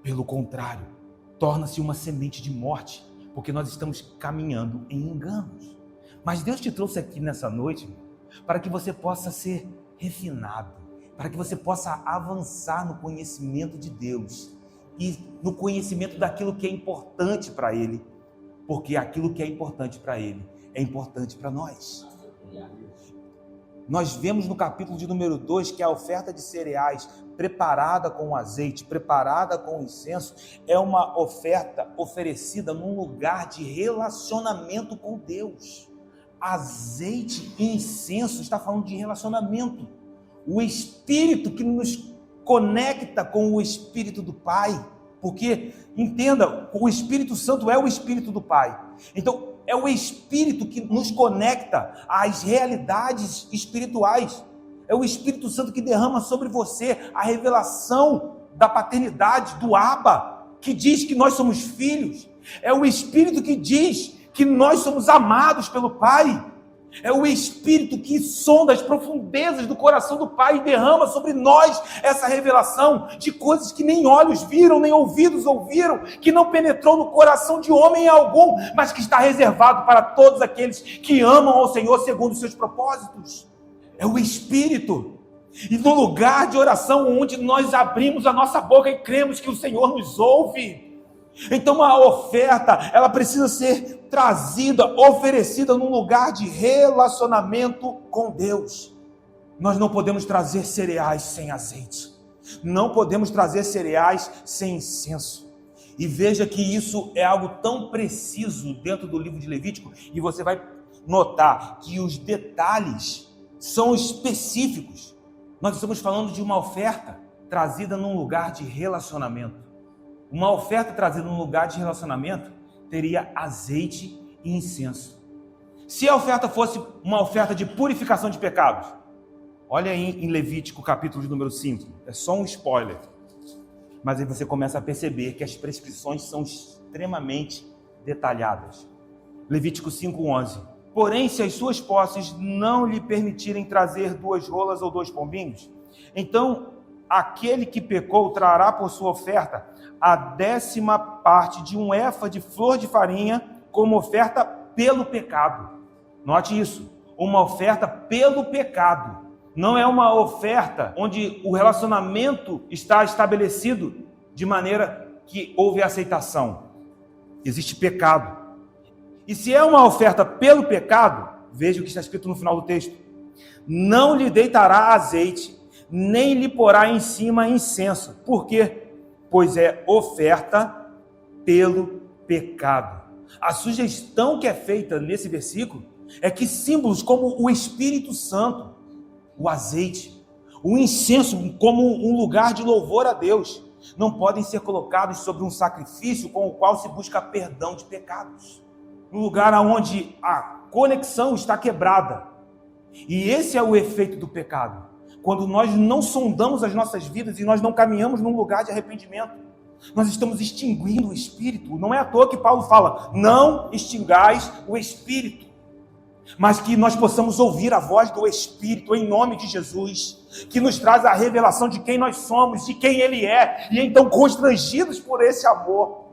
Pelo contrário, torna-se uma semente de morte, porque nós estamos caminhando em enganos. Mas Deus te trouxe aqui nessa noite para que você possa ser refinado, para que você possa avançar no conhecimento de Deus e no conhecimento daquilo que é importante para Ele, porque aquilo que é importante para Ele é importante para nós. Nós vemos no capítulo de número 2 que a oferta de cereais preparada com azeite, preparada com incenso, é uma oferta oferecida num lugar de relacionamento com Deus. Azeite e incenso está falando de relacionamento. O Espírito que nos conecta com o Espírito do Pai. Porque, entenda, o Espírito Santo é o Espírito do Pai. Então, é o Espírito que nos conecta às realidades espirituais. É o Espírito Santo que derrama sobre você a revelação da paternidade, do Abba, que diz que nós somos filhos. É o Espírito que diz que nós somos amados pelo Pai. É o Espírito que sonda as profundezas do coração do Pai e derrama sobre nós essa revelação de coisas que nem olhos viram, nem ouvidos ouviram, que não penetrou no coração de homem algum, mas que está reservado para todos aqueles que amam ao Senhor segundo os seus propósitos. É o Espírito. E no lugar de oração onde nós abrimos a nossa boca e cremos que o Senhor nos ouve. Então a oferta, ela precisa ser trazida, oferecida num lugar de relacionamento com Deus. Nós não podemos trazer cereais sem azeite. Não podemos trazer cereais sem incenso. E veja que isso é algo tão preciso dentro do livro de Levítico, e você vai notar que os detalhes são específicos. Nós estamos falando de uma oferta trazida num lugar de relacionamento. Uma oferta trazida num lugar de relacionamento teria azeite e incenso. Se a oferta fosse uma oferta de purificação de pecados, olha aí em Levítico capítulo de número 5, é só um spoiler. Mas aí você começa a perceber que as prescrições são extremamente detalhadas. Levítico 5:11. Porém, se as suas posses não lhe permitirem trazer 2 rolas ou 2 pombinhos, então aquele que pecou trará por sua oferta a 10ª parte de um efa de flor de farinha como oferta pelo pecado. Note isso, uma oferta pelo pecado. Não é uma oferta onde o relacionamento está estabelecido de maneira que houve aceitação. Existe pecado. E se é uma oferta pelo pecado, veja o que está escrito no final do texto. Não lhe deitará azeite, nem lhe porá em cima incenso. Por quê? Pois é oferta pelo pecado. A sugestão que é feita nesse versículo é que símbolos como o Espírito Santo, o azeite, o incenso como um lugar de louvor a Deus, não podem ser colocados sobre um sacrifício com o qual se busca perdão de pecados. Um lugar onde a conexão está quebrada. E esse é o efeito do pecado. Quando nós não sondamos as nossas vidas e nós não caminhamos num lugar de arrependimento, nós estamos extinguindo o Espírito. Não é à toa que Paulo fala, não extingais o Espírito, mas que nós possamos ouvir a voz do Espírito em nome de Jesus, que nos traz a revelação de quem nós somos, de quem Ele é, e então constrangidos por esse amor,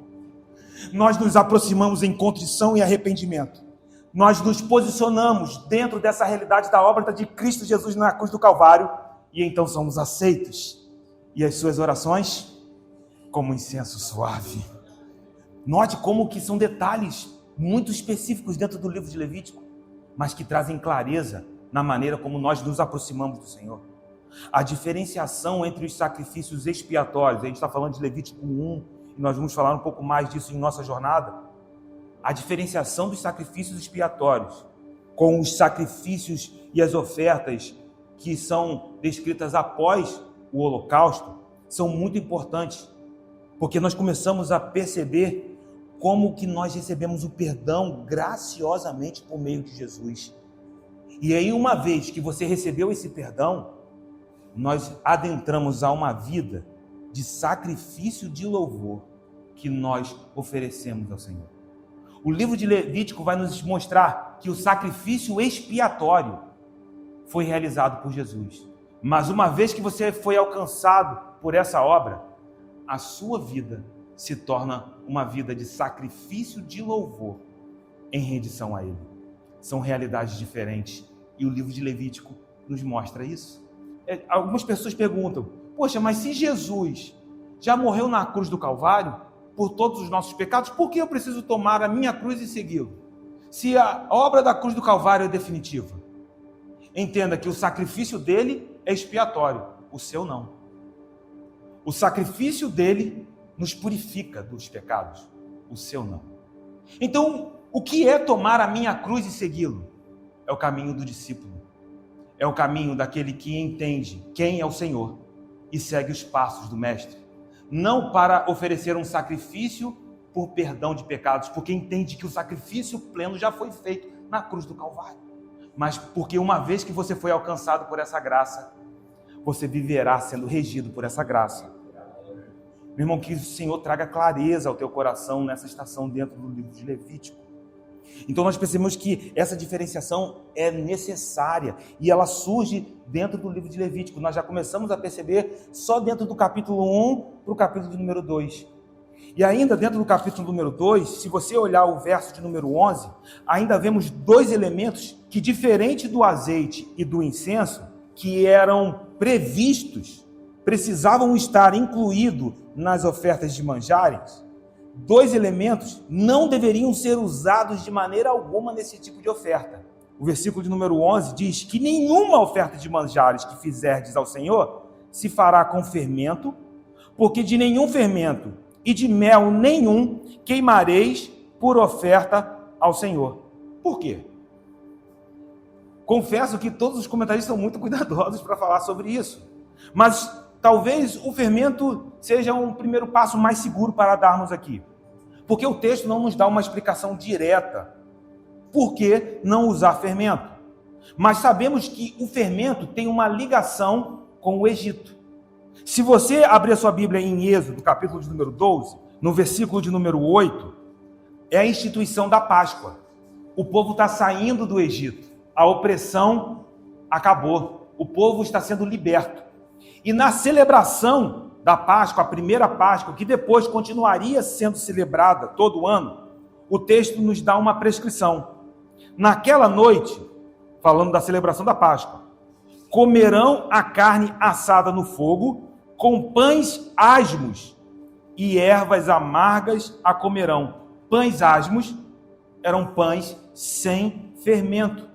nós nos aproximamos em contrição e arrependimento. Nós nos posicionamos dentro dessa realidade da obra de Cristo Jesus na cruz do Calvário e então somos aceitos. E as suas orações, como incenso suave. Note como que são detalhes muito específicos dentro do livro de Levítico, mas que trazem clareza na maneira como nós nos aproximamos do Senhor. A diferenciação entre os sacrifícios expiatórios, a gente está falando de Levítico 1, e nós vamos falar um pouco mais disso em nossa jornada. A diferenciação dos sacrifícios expiatórios com os sacrifícios e as ofertas que são descritas após o holocausto são muito importantes, porque nós começamos a perceber como que nós recebemos o perdão graciosamente por meio de Jesus. E aí, uma vez que você recebeu esse perdão, nós adentramos a uma vida de sacrifício de louvor que nós oferecemos ao Senhor. O livro de Levítico vai nos mostrar que o sacrifício expiatório foi realizado por Jesus. Mas uma vez que você foi alcançado por essa obra, a sua vida se torna uma vida de sacrifício de louvor em rendição a Ele. São realidades diferentes e o livro de Levítico nos mostra isso. Algumas pessoas perguntam, poxa, mas se Jesus já morreu na cruz do Calvário por todos os nossos pecados, por que eu preciso tomar a minha cruz e segui-lo? Se a obra da cruz do Calvário é definitiva. entenda que o sacrifício dele é expiatório, o seu não. O sacrifício dele nos purifica dos pecados, o seu não. Então, o que é tomar a minha cruz e segui-lo? É o caminho do discípulo. É o caminho daquele que entende quem é o Senhor e segue os passos do Mestre. Não para oferecer um sacrifício por perdão de pecados, porque entende que o sacrifício pleno já foi feito na cruz do Calvário. Mas porque uma vez que você foi alcançado por essa graça, você viverá sendo regido por essa graça. Meu irmão, que o Senhor traga clareza ao teu coração nessa estação dentro do livro de Levítico. Então nós percebemos que essa diferenciação é necessária e ela surge dentro do livro de Levítico. Nós já começamos a perceber só dentro do capítulo 1 para o capítulo de número 2. E ainda dentro do capítulo número 2, se você olhar o verso de número 11, ainda vemos dois elementos que, diferente do azeite e do incenso, que eram previstos, precisavam estar incluídos nas ofertas de manjares, dois elementos não deveriam ser usados de maneira alguma nesse tipo de oferta. O versículo de número 11 diz que nenhuma oferta de manjares que fizerdes ao Senhor se fará com fermento, porque de nenhum fermento e de mel nenhum queimareis por oferta ao Senhor. Por quê? Confesso que todos os comentaristas são muito cuidadosos para falar sobre isso, mas talvez o fermento seja um primeiro passo mais seguro para darmos aqui, porque o texto não nos dá uma explicação direta por que não usar fermento, mas sabemos que o fermento tem uma ligação com o Egito. Se você abrir a sua Bíblia em Êxodo, capítulo de número 12, no versículo de número 8, é a instituição da Páscoa. O povo está saindo do Egito, a opressão acabou, o povo está sendo liberto. E na celebração da Páscoa, a primeira Páscoa, que depois continuaria sendo celebrada todo ano, o texto nos dá uma prescrição. Naquela noite, falando da celebração da Páscoa, comerão a carne assada no fogo, com pães asmos e ervas amargas a comerão. Pães asmos eram pães sem fermento.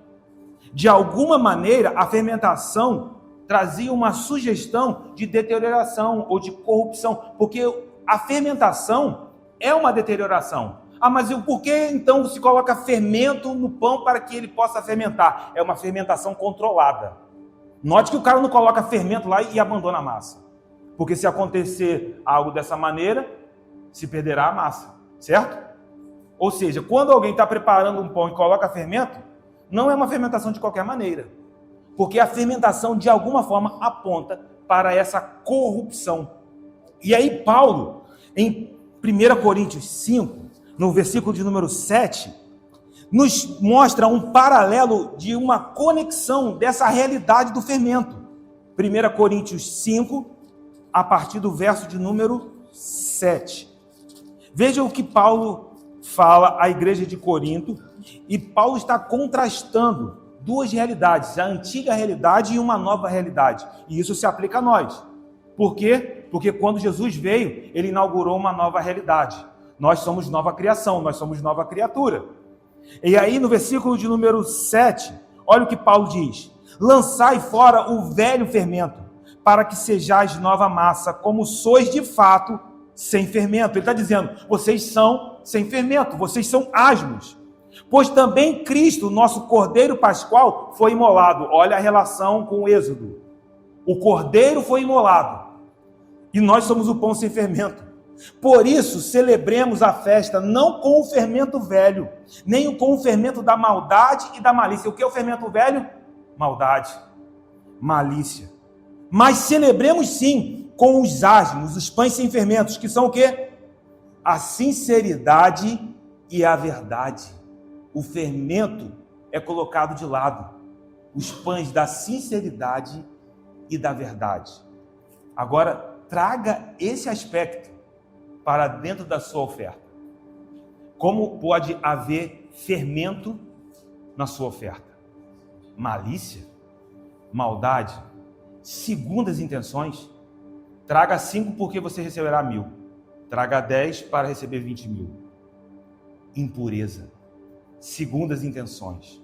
De alguma maneira, a fermentação trazia uma sugestão de deterioração ou de corrupção, porque a fermentação é uma deterioração. Ah, mas por que então se coloca fermento no pão para que ele possa fermentar? É uma fermentação controlada. Note que o cara não coloca fermento lá e abandona a massa, porque se acontecer algo dessa maneira, se perderá a massa, certo? Ou seja, quando alguém está preparando um pão e coloca fermento, não é uma fermentação de qualquer maneira, porque a fermentação de alguma forma aponta para essa corrupção. E aí Paulo, em 1 Coríntios 5, no versículo de número 7, nos mostra um paralelo de uma conexão dessa realidade do fermento. 1 Coríntios 5, a partir do verso de número 7. Veja o que Paulo fala à igreja de Corinto, e Paulo está contrastando duas realidades, a antiga realidade e uma nova realidade. E isso se aplica a nós. Por quê? Porque quando Jesus veio, ele inaugurou uma nova realidade. Nós somos nova criação, nós somos nova criatura. E aí no versículo de número 7, olha o que Paulo diz: lançai fora o velho fermento, para que sejais nova massa, como sois de fato sem fermento. Ele está dizendo, vocês são sem fermento, vocês são asmos. Pois também Cristo, nosso Cordeiro Pascual, foi imolado. Olha a relação com o Êxodo. O Cordeiro foi imolado. E nós somos o pão sem fermento. Por isso, celebremos a festa não com o fermento velho, nem com o fermento da maldade e da malícia. O que é o fermento velho? Maldade, malícia. Mas celebremos sim com os asmos, os pães sem fermentos, que são o quê? A sinceridade e a verdade. O fermento é colocado de lado. Os pães da sinceridade e da verdade. Agora, traga esse aspecto para dentro da sua oferta. Como pode haver fermento na sua oferta? Malícia? Maldade? Segundas intenções? Traga 5 porque você receberá 1.000. Traga 10 para receber 20.000. Impureza. Segundas intenções.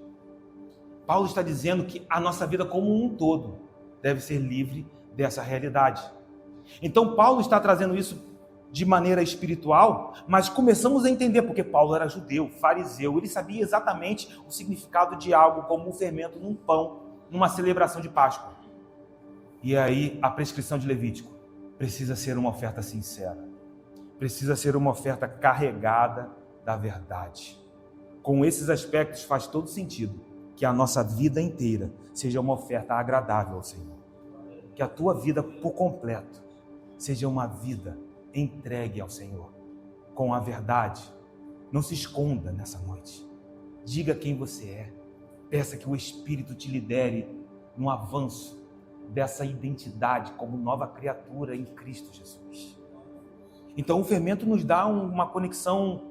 Paulo está dizendo que a nossa vida como um todo deve ser livre dessa realidade. Então Paulo está trazendo isso de maneira espiritual, mas começamos a entender, porque Paulo era judeu, fariseu, ele sabia exatamente o significado de algo como o fermento num pão, numa celebração de Páscoa. E aí a prescrição de Levítico precisa ser uma oferta sincera, precisa ser uma oferta carregada da verdade. Com esses aspectos faz todo sentido que a nossa vida inteira seja uma oferta agradável ao Senhor. Que a tua vida por completo seja uma vida entregue ao Senhor, com a verdade. Não se esconda nessa noite. Diga quem você é. Peça que o Espírito te lidere no avanço dessa identidade como nova criatura em Cristo Jesus. Então o fermento nos dá uma conexão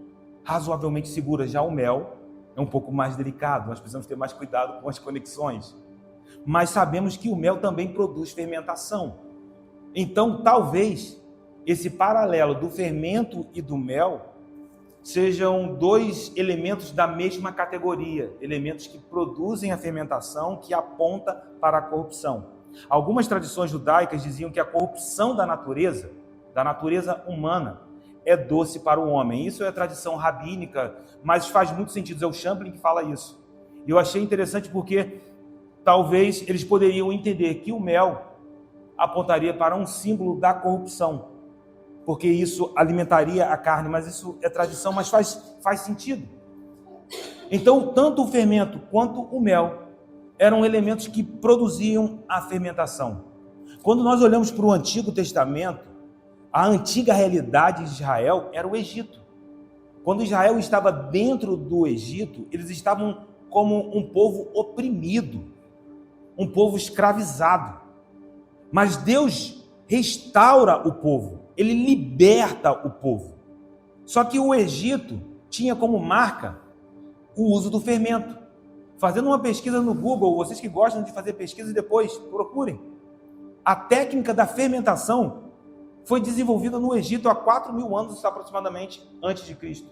razoavelmente segura. Já o mel é um pouco mais delicado, nós precisamos ter mais cuidado com as conexões. Mas sabemos que o mel também produz fermentação. Então talvez esse paralelo do fermento e do mel sejam dois elementos da mesma categoria, elementos que produzem a fermentação, que aponta para a corrupção. Algumas tradições judaicas diziam que a corrupção da natureza humana, é doce para o homem. Isso é tradição rabínica, mas faz muito sentido. É o Champlin que fala isso. E eu achei interessante porque talvez eles poderiam entender que o mel apontaria para um símbolo da corrupção, porque isso alimentaria a carne, mas isso é tradição, mas faz sentido. Então, tanto o fermento quanto o mel eram elementos que produziam a fermentação. Quando nós olhamos para o Antigo Testamento, a antiga realidade de Israel era o Egito. Quando Israel estava dentro do Egito, eles estavam como um povo oprimido, um povo escravizado. Mas Deus restaura o povo, ele liberta o povo. Só que o Egito tinha como marca o uso do fermento. Fazendo uma pesquisa no Google, vocês que gostam de fazer pesquisa, depois procurem. A técnica da fermentação foi desenvolvida no Egito há 4.000 anos aproximadamente antes de Cristo.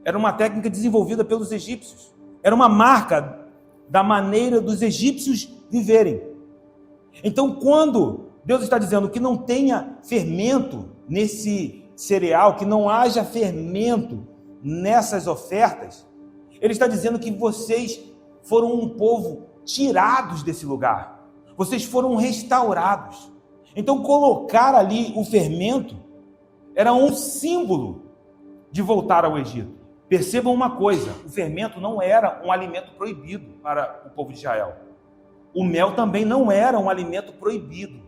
Era uma técnica desenvolvida pelos egípcios. Era uma marca da maneira dos egípcios viverem. Então, quando Deus está dizendo que não tenha fermento nesse cereal, que não haja fermento nessas ofertas, Ele está dizendo que vocês foram um povo tirados desse lugar. Vocês foram restaurados. Então, colocar ali o fermento era um símbolo de voltar ao Egito. Percebam uma coisa, o fermento não era um alimento proibido para o povo de Israel. O mel também não era um alimento proibido.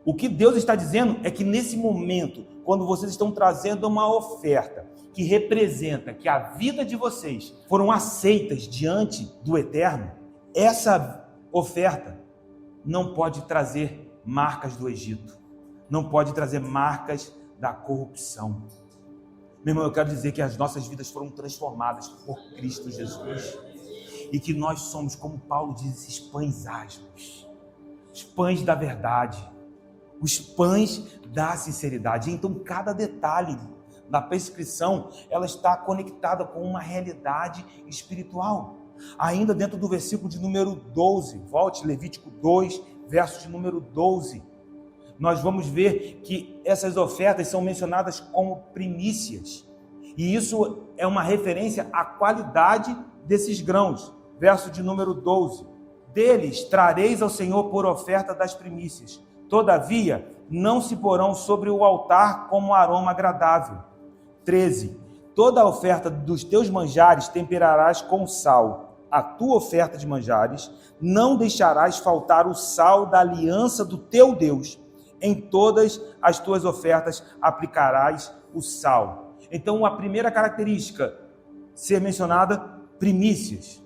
O que Deus está dizendo é que nesse momento, quando vocês estão trazendo uma oferta que representa que a vida de vocês foram aceitas diante do Eterno, essa oferta não pode trazer marcas do Egito, não pode trazer marcas da corrupção. Meu irmão, eu quero dizer que as nossas vidas foram transformadas por Cristo Jesus e que nós somos, como Paulo diz, esses pães asmos, os pães da verdade, os pães da sinceridade. Então, cada detalhe da prescrição, ela está conectada com uma realidade espiritual. Ainda dentro do versículo de número 12, volte, Levítico 2, verso de número 12, nós vamos ver que essas ofertas são mencionadas como primícias, e isso é uma referência à qualidade desses grãos. Verso de número 12, deles trareis ao Senhor por oferta das primícias, todavia não se porão sobre o altar como aroma agradável. 13, toda a oferta dos teus manjares temperarás com sal. A tua oferta de manjares, não deixarás faltar o sal da aliança do teu Deus. Em todas as tuas ofertas aplicarás o sal. Então, a primeira característica ser mencionada, primícias.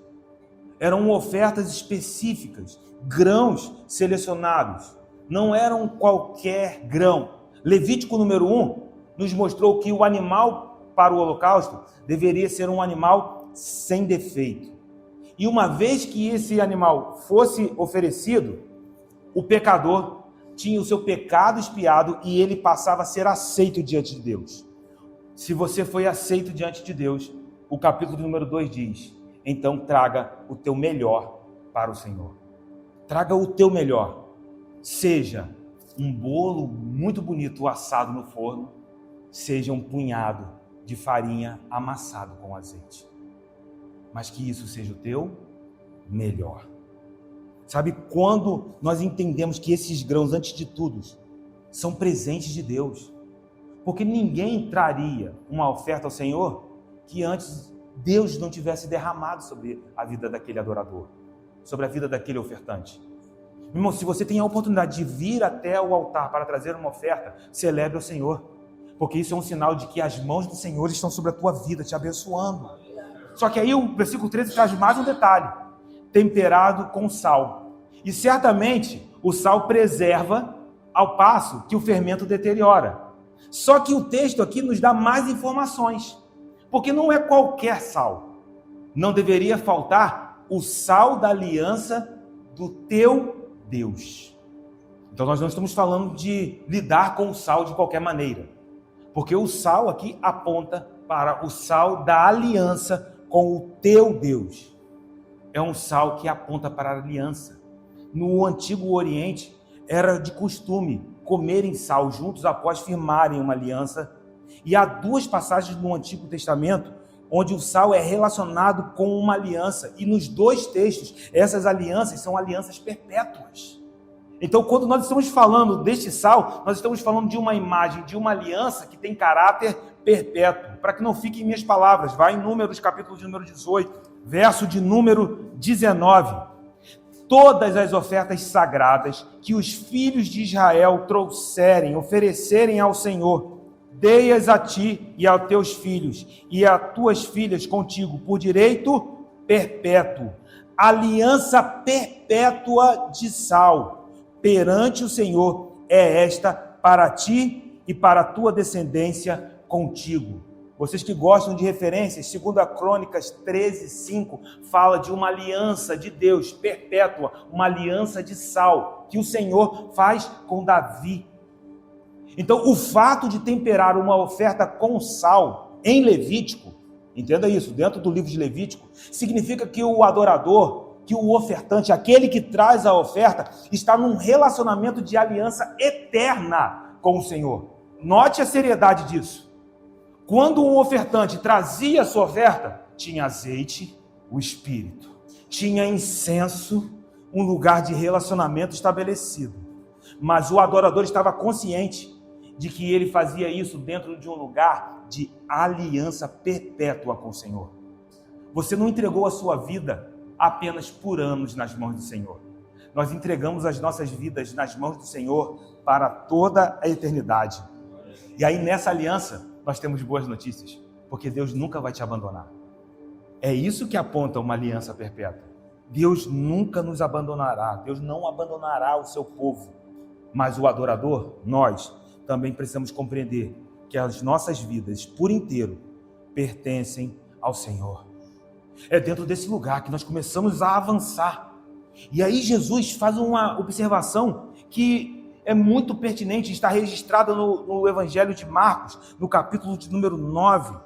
Eram ofertas específicas, grãos selecionados. Não eram qualquer grão. Levítico número 1 nos mostrou que o animal para o holocausto deveria ser um animal sem defeito. E uma vez que esse animal fosse oferecido, o pecador tinha o seu pecado expiado e ele passava a ser aceito diante de Deus. Se você foi aceito diante de Deus, o capítulo número 2 diz, então traga o teu melhor para o Senhor. Traga o teu melhor. Seja um bolo muito bonito assado no forno, seja um punhado de farinha amassado com azeite. Mas que isso seja o teu melhor. Sabe, quando nós entendemos que esses grãos, antes de tudo, são presentes de Deus. Porque ninguém traria uma oferta ao Senhor que antes Deus não tivesse derramado sobre a vida daquele adorador, sobre a vida daquele ofertante. Irmão, se você tem a oportunidade de vir até o altar para trazer uma oferta, celebre ao Senhor, porque isso é um sinal de que as mãos do Senhor estão sobre a tua vida, te abençoando. Só que aí o versículo 13 traz mais um detalhe: temperado com sal. E certamente o sal preserva, ao passo que o fermento deteriora. Só que o texto aqui nos dá mais informações, porque não é qualquer sal. Não deveria faltar o sal da aliança do teu Deus. Então nós não estamos falando de lidar com o sal de qualquer maneira, porque o sal aqui aponta para o sal da aliança com o teu Deus. É um sal que aponta para a aliança. No Antigo Oriente era de costume comerem sal juntos após firmarem uma aliança, e há duas passagens no Antigo Testamento onde o sal é relacionado com uma aliança, e nos dois textos, essas alianças são alianças perpétuas. Então, quando nós estamos falando deste sal, nós estamos falando de uma imagem, de uma aliança que tem caráter perpétuo. Para que não fiquem minhas palavras, vai em Números, capítulo de número 18, verso de número 19. Todas as ofertas sagradas que os filhos de Israel trouxerem, oferecerem ao Senhor, dei-as a ti e aos teus filhos, e a tuas filhas contigo, por direito perpétuo. Aliança perpétua de sal, perante o Senhor, é esta para ti e para a tua descendência contigo. Vocês que gostam de referências, 2 Crônicas 13:5, fala de uma aliança de Deus perpétua, uma aliança de sal, que o Senhor faz com Davi. Então, o fato de temperar uma oferta com sal em Levítico, entenda isso, dentro do livro de Levítico, significa que o adorador, que o ofertante, aquele que traz a oferta, está num relacionamento de aliança eterna com o Senhor. Note a seriedade disso. Quando um ofertante trazia a sua oferta, tinha azeite, o Espírito, tinha incenso, um lugar de relacionamento estabelecido. Mas o adorador estava consciente de que ele fazia isso dentro de um lugar de aliança perpétua com o Senhor. Você não entregou a sua vida apenas por anos nas mãos do Senhor. Nós entregamos as nossas vidas nas mãos do Senhor para toda a eternidade. E aí nessa aliança nós temos boas notícias, porque Deus nunca vai te abandonar. É isso que aponta uma aliança perpétua. Deus nunca nos abandonará, Deus não abandonará o seu povo. Mas o adorador, nós, também precisamos compreender que as nossas vidas, por inteiro, pertencem ao Senhor. É dentro desse lugar que nós começamos a avançar. E aí Jesus faz uma observação que é muito pertinente, está registrada no Evangelho de Marcos, no capítulo de número 9,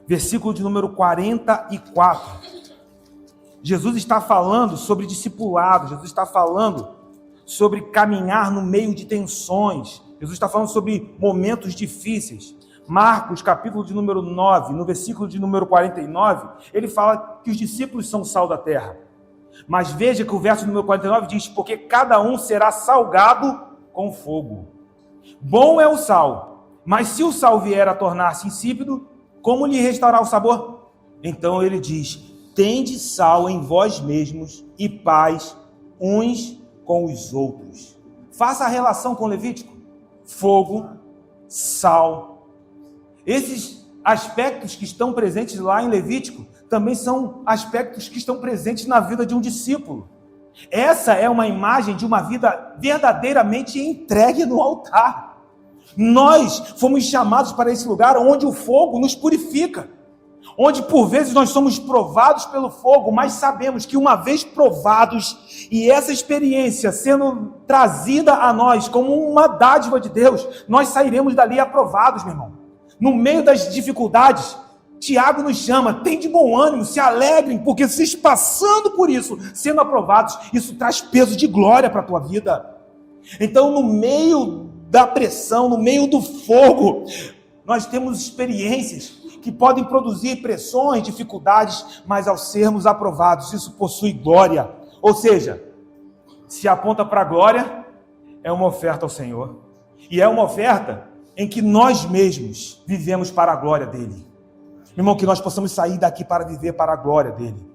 versículo de número 44. Jesus está falando sobre discipulado, Jesus está falando sobre caminhar no meio de tensões, Jesus está falando sobre momentos difíceis. Marcos, capítulo de número 9, no versículo de número 49, ele fala que os discípulos são sal da terra. Mas veja que o verso número 49 diz: porque cada um será salgado com fogo. Bom é o sal, mas se o sal vier a tornar-se insípido, como lhe restaurar o sabor? Então ele diz: tende sal em vós mesmos e paz uns com os outros. Faça a relação com Levítico. Fogo, sal. Esses aspectos que estão presentes lá em Levítico também são aspectos que estão presentes na vida de um discípulo. Essa é uma imagem de uma vida verdadeiramente entregue no altar. Nós fomos chamados para esse lugar onde o fogo nos purifica, onde por vezes nós somos provados pelo fogo, mas sabemos que uma vez provados, e essa experiência sendo trazida a nós como uma dádiva de Deus, nós sairemos dali aprovados, meu irmão. No meio das dificuldades, Tiago nos chama, tem de bom ânimo, se alegrem, porque vocês passando por isso, sendo aprovados, isso traz peso de glória para a tua vida. Então, no meio da pressão, no meio do fogo, nós temos experiências que podem produzir pressões, dificuldades, mas ao sermos aprovados, isso possui glória. Ou seja, se aponta para a glória, é uma oferta ao Senhor. E é uma oferta em que nós mesmos vivemos para a glória dele. Meu irmão, que nós possamos sair daqui para viver para a glória dele.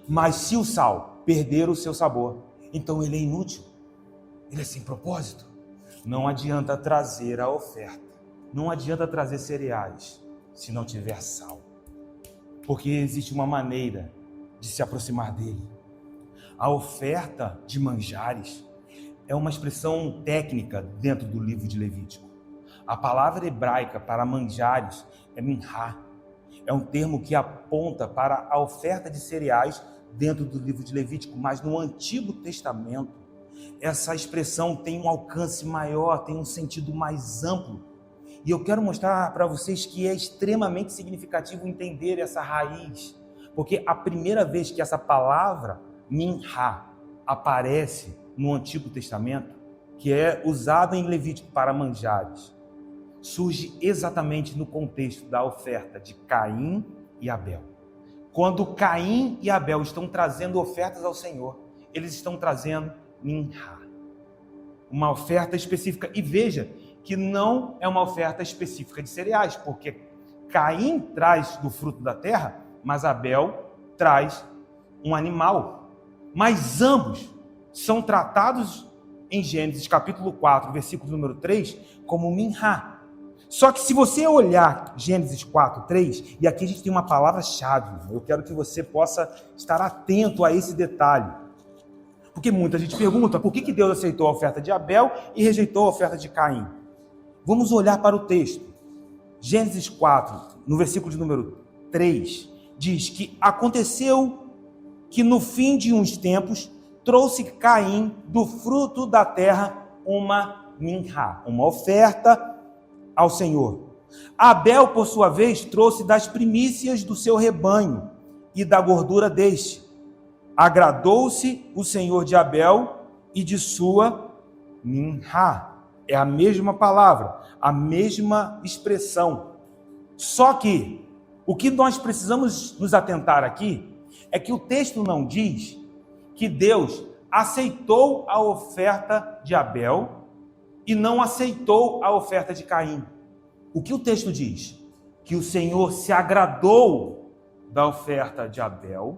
Mas se o sal perder o seu sabor, então ele é inútil. Ele é sem propósito. Não adianta trazer a oferta. Não adianta trazer cereais se não tiver sal. Porque existe uma maneira de se aproximar dele. A oferta de manjares é uma expressão técnica dentro do livro de Levítico. A palavra hebraica para manjares é minhá. É um termo que aponta para a oferta de cereais dentro do livro de Levítico, mas no Antigo Testamento, essa expressão tem um alcance maior, tem um sentido mais amplo. E eu quero mostrar para vocês que é extremamente significativo entender essa raiz, porque a primeira vez que essa palavra minhá aparece no Antigo Testamento, que é usada em Levítico para manjares, surge exatamente no contexto da oferta de Caim e Abel. Quando Caim e Abel estão trazendo ofertas ao Senhor, eles estão trazendo minhá, uma oferta específica. E veja que não é uma oferta específica de cereais, porque Caim traz do fruto da terra, mas Abel traz um animal. Mas ambos são tratados em Gênesis capítulo 4, versículo número 3, como minhá. Só que se você olhar Gênesis 4, 3, e aqui a gente tem uma palavra-chave, eu quero que você possa estar atento a esse detalhe. Porque muita gente pergunta, por que Deus aceitou a oferta de Abel e rejeitou a oferta de Caim? Vamos olhar para o texto. Gênesis 4, no versículo de número 3, diz que aconteceu que no fim de uns tempos, trouxe Caim do fruto da terra uma minhá, uma oferta ao Senhor. Abel, por sua vez, trouxe das primícias do seu rebanho e da gordura deste. Agradou-se o Senhor de Abel e de sua minhá. É a mesma palavra, a mesma expressão. Só que o que nós precisamos nos atentar aqui é que o texto não diz que Deus aceitou a oferta de Abel e não aceitou a oferta de Caim. O que o texto diz? Que o Senhor se agradou da oferta de Abel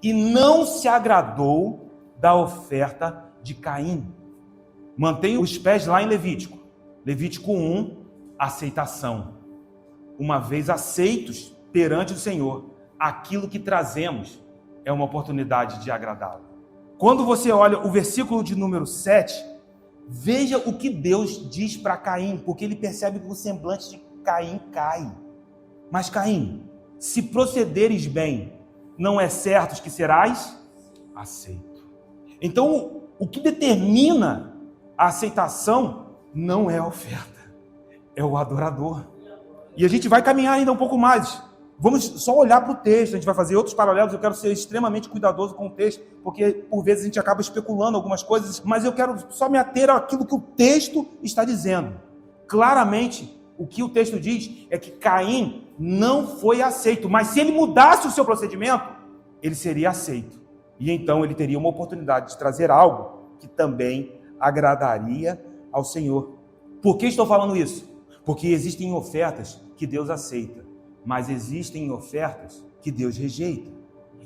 e não se agradou da oferta de Caim. Mantenha os pés lá em Levítico. Levítico 1, aceitação. Uma vez aceitos perante o Senhor, aquilo que trazemos é uma oportunidade de agradá-lo. Quando você olha o versículo de número 7, veja o que Deus diz para Caim, porque ele percebe que o semblante de Caim cai. Mas Caim, se procederes bem, não é certo que serás aceito. Então, o que determina a aceitação não é a oferta, é o adorador. E a gente vai caminhar ainda um pouco mais. Vamos só olhar para o texto, a gente vai fazer outros paralelos, eu quero ser extremamente cuidadoso com o texto, porque por vezes a gente acaba especulando algumas coisas, mas eu quero só me ater àquilo que o texto está dizendo. Claramente, o que o texto diz é que Caim não foi aceito, mas se ele mudasse o seu procedimento, ele seria aceito. E então ele teria uma oportunidade de trazer algo que também agradaria ao Senhor. Por que estou falando isso? Porque existem ofertas que Deus aceita, mas existem ofertas que Deus rejeita.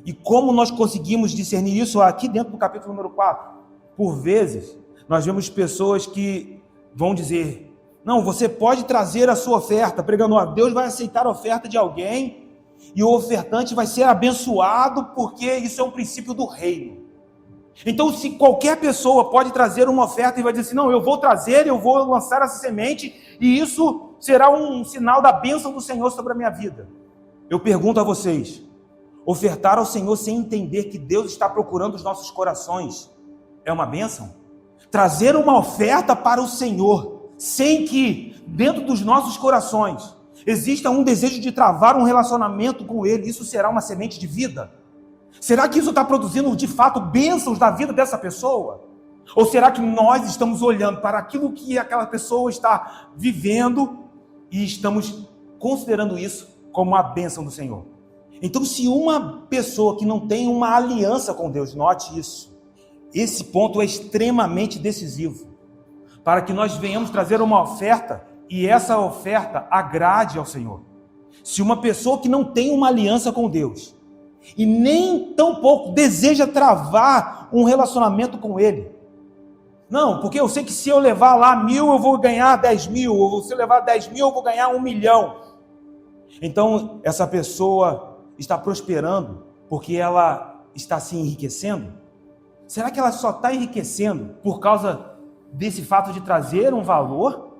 E como nós conseguimos discernir isso aqui dentro do capítulo número 4? Por vezes, nós vemos pessoas que vão dizer, não, você pode trazer a sua oferta, pregando, Deus vai aceitar a oferta de alguém, e o ofertante vai ser abençoado, porque isso é um princípio do reino. Então, se qualquer pessoa pode trazer uma oferta e vai dizer assim, não, eu vou trazer, eu vou lançar essa semente, e isso será um sinal da bênção do Senhor sobre a minha vida. Eu pergunto a vocês, ofertar ao Senhor sem entender que Deus está procurando os nossos corações é uma bênção? Trazer uma oferta para o Senhor, sem que dentro dos nossos corações exista um desejo de travar um relacionamento com Ele, isso será uma semente de vida? Será que isso está produzindo de fato bênçãos na vida dessa pessoa? Ou será que nós estamos olhando para aquilo que aquela pessoa está vivendo e estamos considerando isso como a bênção do Senhor? Então, se uma pessoa que não tem uma aliança com Deus, note isso, esse ponto é extremamente decisivo, para que nós venhamos trazer uma oferta e essa oferta agrade ao Senhor. Se uma pessoa que não tem uma aliança com Deus e nem tão pouco deseja travar um relacionamento com Ele, não, porque eu sei que se eu levar lá 1.000 eu vou ganhar 10.000, ou se eu levar 10.000 eu vou ganhar 1 milhão. Então essa pessoa está prosperando porque ela está se enriquecendo? Será que ela só está enriquecendo por causa desse fato de trazer um valor?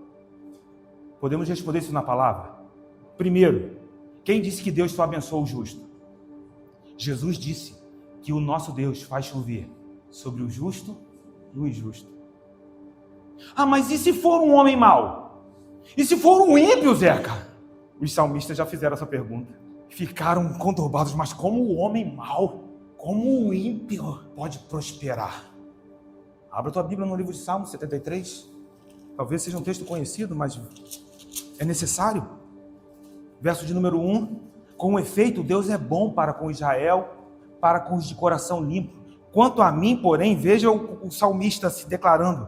Podemos responder isso na palavra. Primeiro, quem disse que Deus só abençoa o justo? Jesus disse que o nosso Deus faz chover sobre o justo e o injusto. Ah, mas e se for um homem mau? E se for um ímpio, Zeca? Os salmistas já fizeram essa pergunta. Ficaram conturbados, mas como o homem mau, como o ímpio pode prosperar? Abra tua Bíblia no livro de Salmos 73. Talvez seja um texto conhecido, mas é necessário. Verso de número 1. Com efeito, Deus é bom para com Israel, para com os de coração limpo. Quanto a mim, porém, veja o salmista se declarando: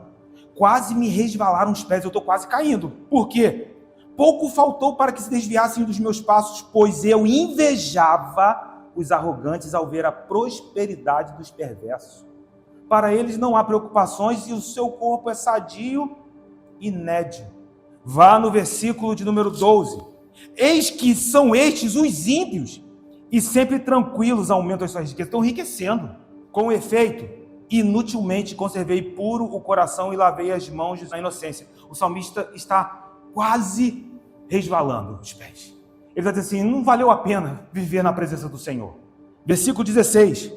quase me resvalaram os pés, eu estou quase caindo. Por quê? Pouco faltou para que se desviassem dos meus passos, pois eu invejava os arrogantes ao ver a prosperidade dos perversos. Para eles não há preocupações e o seu corpo é sadio e nédio. Vá no versículo de número 12. Eis que são estes os ímpios, e sempre tranquilos aumentam as suas riquezas. Estão enriquecendo. Com efeito, inutilmente conservei puro o coração e lavei as mãos na inocência. O salmista está quase resvalando os pés. Ele está dizendo assim: não valeu a pena viver na presença do Senhor. Versículo 16.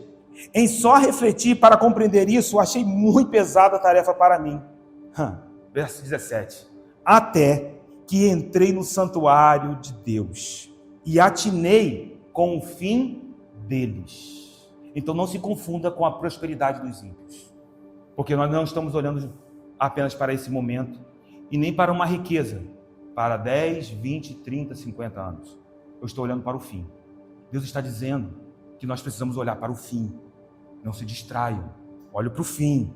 Em só refletir para compreender isso, achei muito pesada a tarefa para mim. Verso 17. Até que entrei no santuário de Deus e atinei com o fim deles. Então não se confunda com a prosperidade dos ímpios, porque nós não estamos olhando apenas para esse momento e nem para uma riqueza, para 10, 20, 30, 50 anos. Eu estou olhando para o fim. Deus está dizendo que nós precisamos olhar para o fim. Não se distraiam, olhe para o fim.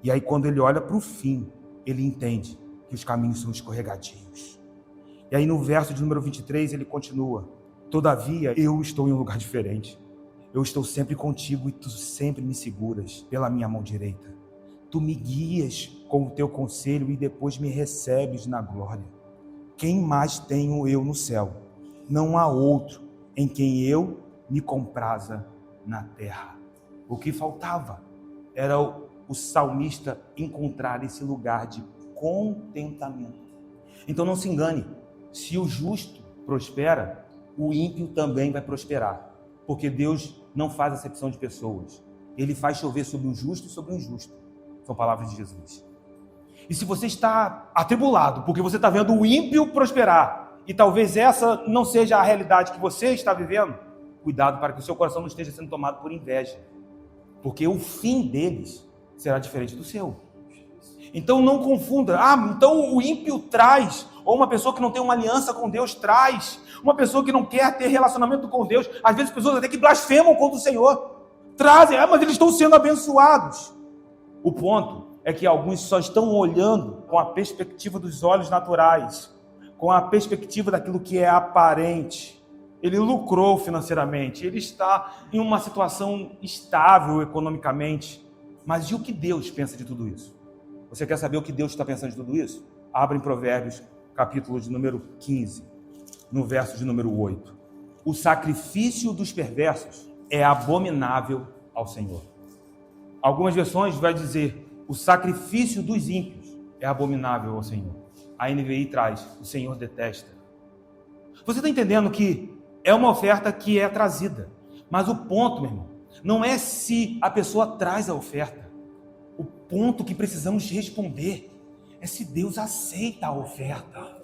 E aí quando ele olha para o fim, ele entende que os caminhos são escorregadios. E aí no verso de número 23 ele continua: todavia eu estou em um lugar diferente. Eu estou sempre contigo e tu sempre me seguras pela minha mão direita. Tu me guias com o teu conselho e depois me recebes na glória. Quem mais tenho eu no céu? Não há outro em quem eu me compraza na terra. O que faltava era o salmista encontrar esse lugar de contentamento. Então não se engane, se o justo prospera, o ímpio também vai prosperar, porque Deus não faz acepção de pessoas. Ele faz chover sobre o justo e sobre o injusto. São palavras de Jesus. E se você está atribulado porque você está vendo o ímpio prosperar, e talvez essa não seja a realidade que você está vivendo, cuidado para que o seu coração não esteja sendo tomado por inveja, porque o fim deles será diferente do seu. Então não confunda. Então o ímpio traz, ou uma pessoa que não tem uma aliança com Deus traz, uma pessoa que não quer ter relacionamento com Deus, às vezes pessoas até que blasfemam contra o Senhor, trazem, mas eles estão sendo abençoados. O ponto é que alguns só estão olhando com a perspectiva dos olhos naturais, com a perspectiva daquilo que é aparente. Ele lucrou financeiramente, ele está em uma situação estável economicamente, mas e o que Deus pensa de tudo isso? Você quer saber o que Deus está pensando de tudo isso? Abra em Provérbios, capítulo de número 15, no verso de número 8. O sacrifício dos perversos é abominável ao Senhor. Algumas versões vai dizer: o sacrifício dos ímpios é abominável ao Senhor. A NVI traz: o Senhor detesta. Você está entendendo que é uma oferta que é trazida, mas o ponto, meu irmão, não é se a pessoa traz a oferta. O ponto que precisamos responder é se Deus aceita a oferta.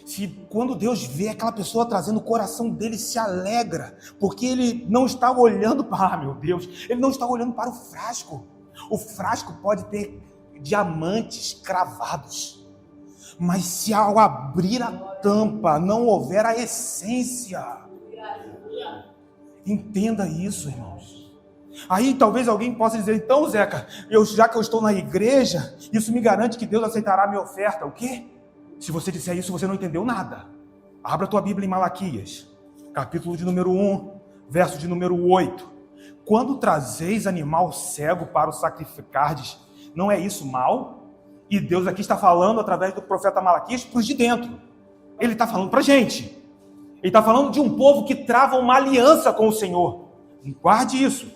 Se quando Deus vê aquela pessoa trazendo, o coração dele se alegra, porque ele não está olhando para, meu Deus, ele não está olhando para o frasco. O frasco pode ter diamantes cravados, mas se ao abrir a tampa não houver a essência, entenda isso, irmãos. Aí talvez alguém possa dizer, então Zeca, já que eu estou na igreja, isso me garante que Deus aceitará a minha oferta. O quê? Se você disser isso, você não entendeu nada. Abra a tua Bíblia em Malaquias, capítulo de número 1, verso de número 8. Quando trazeis animal cego para o sacrificardes, não é isso mal? E Deus aqui está falando através do profeta Malaquias para os de dentro. Ele está falando para a gente. Ele está falando de um povo que trava uma aliança com o Senhor. Guarde isso.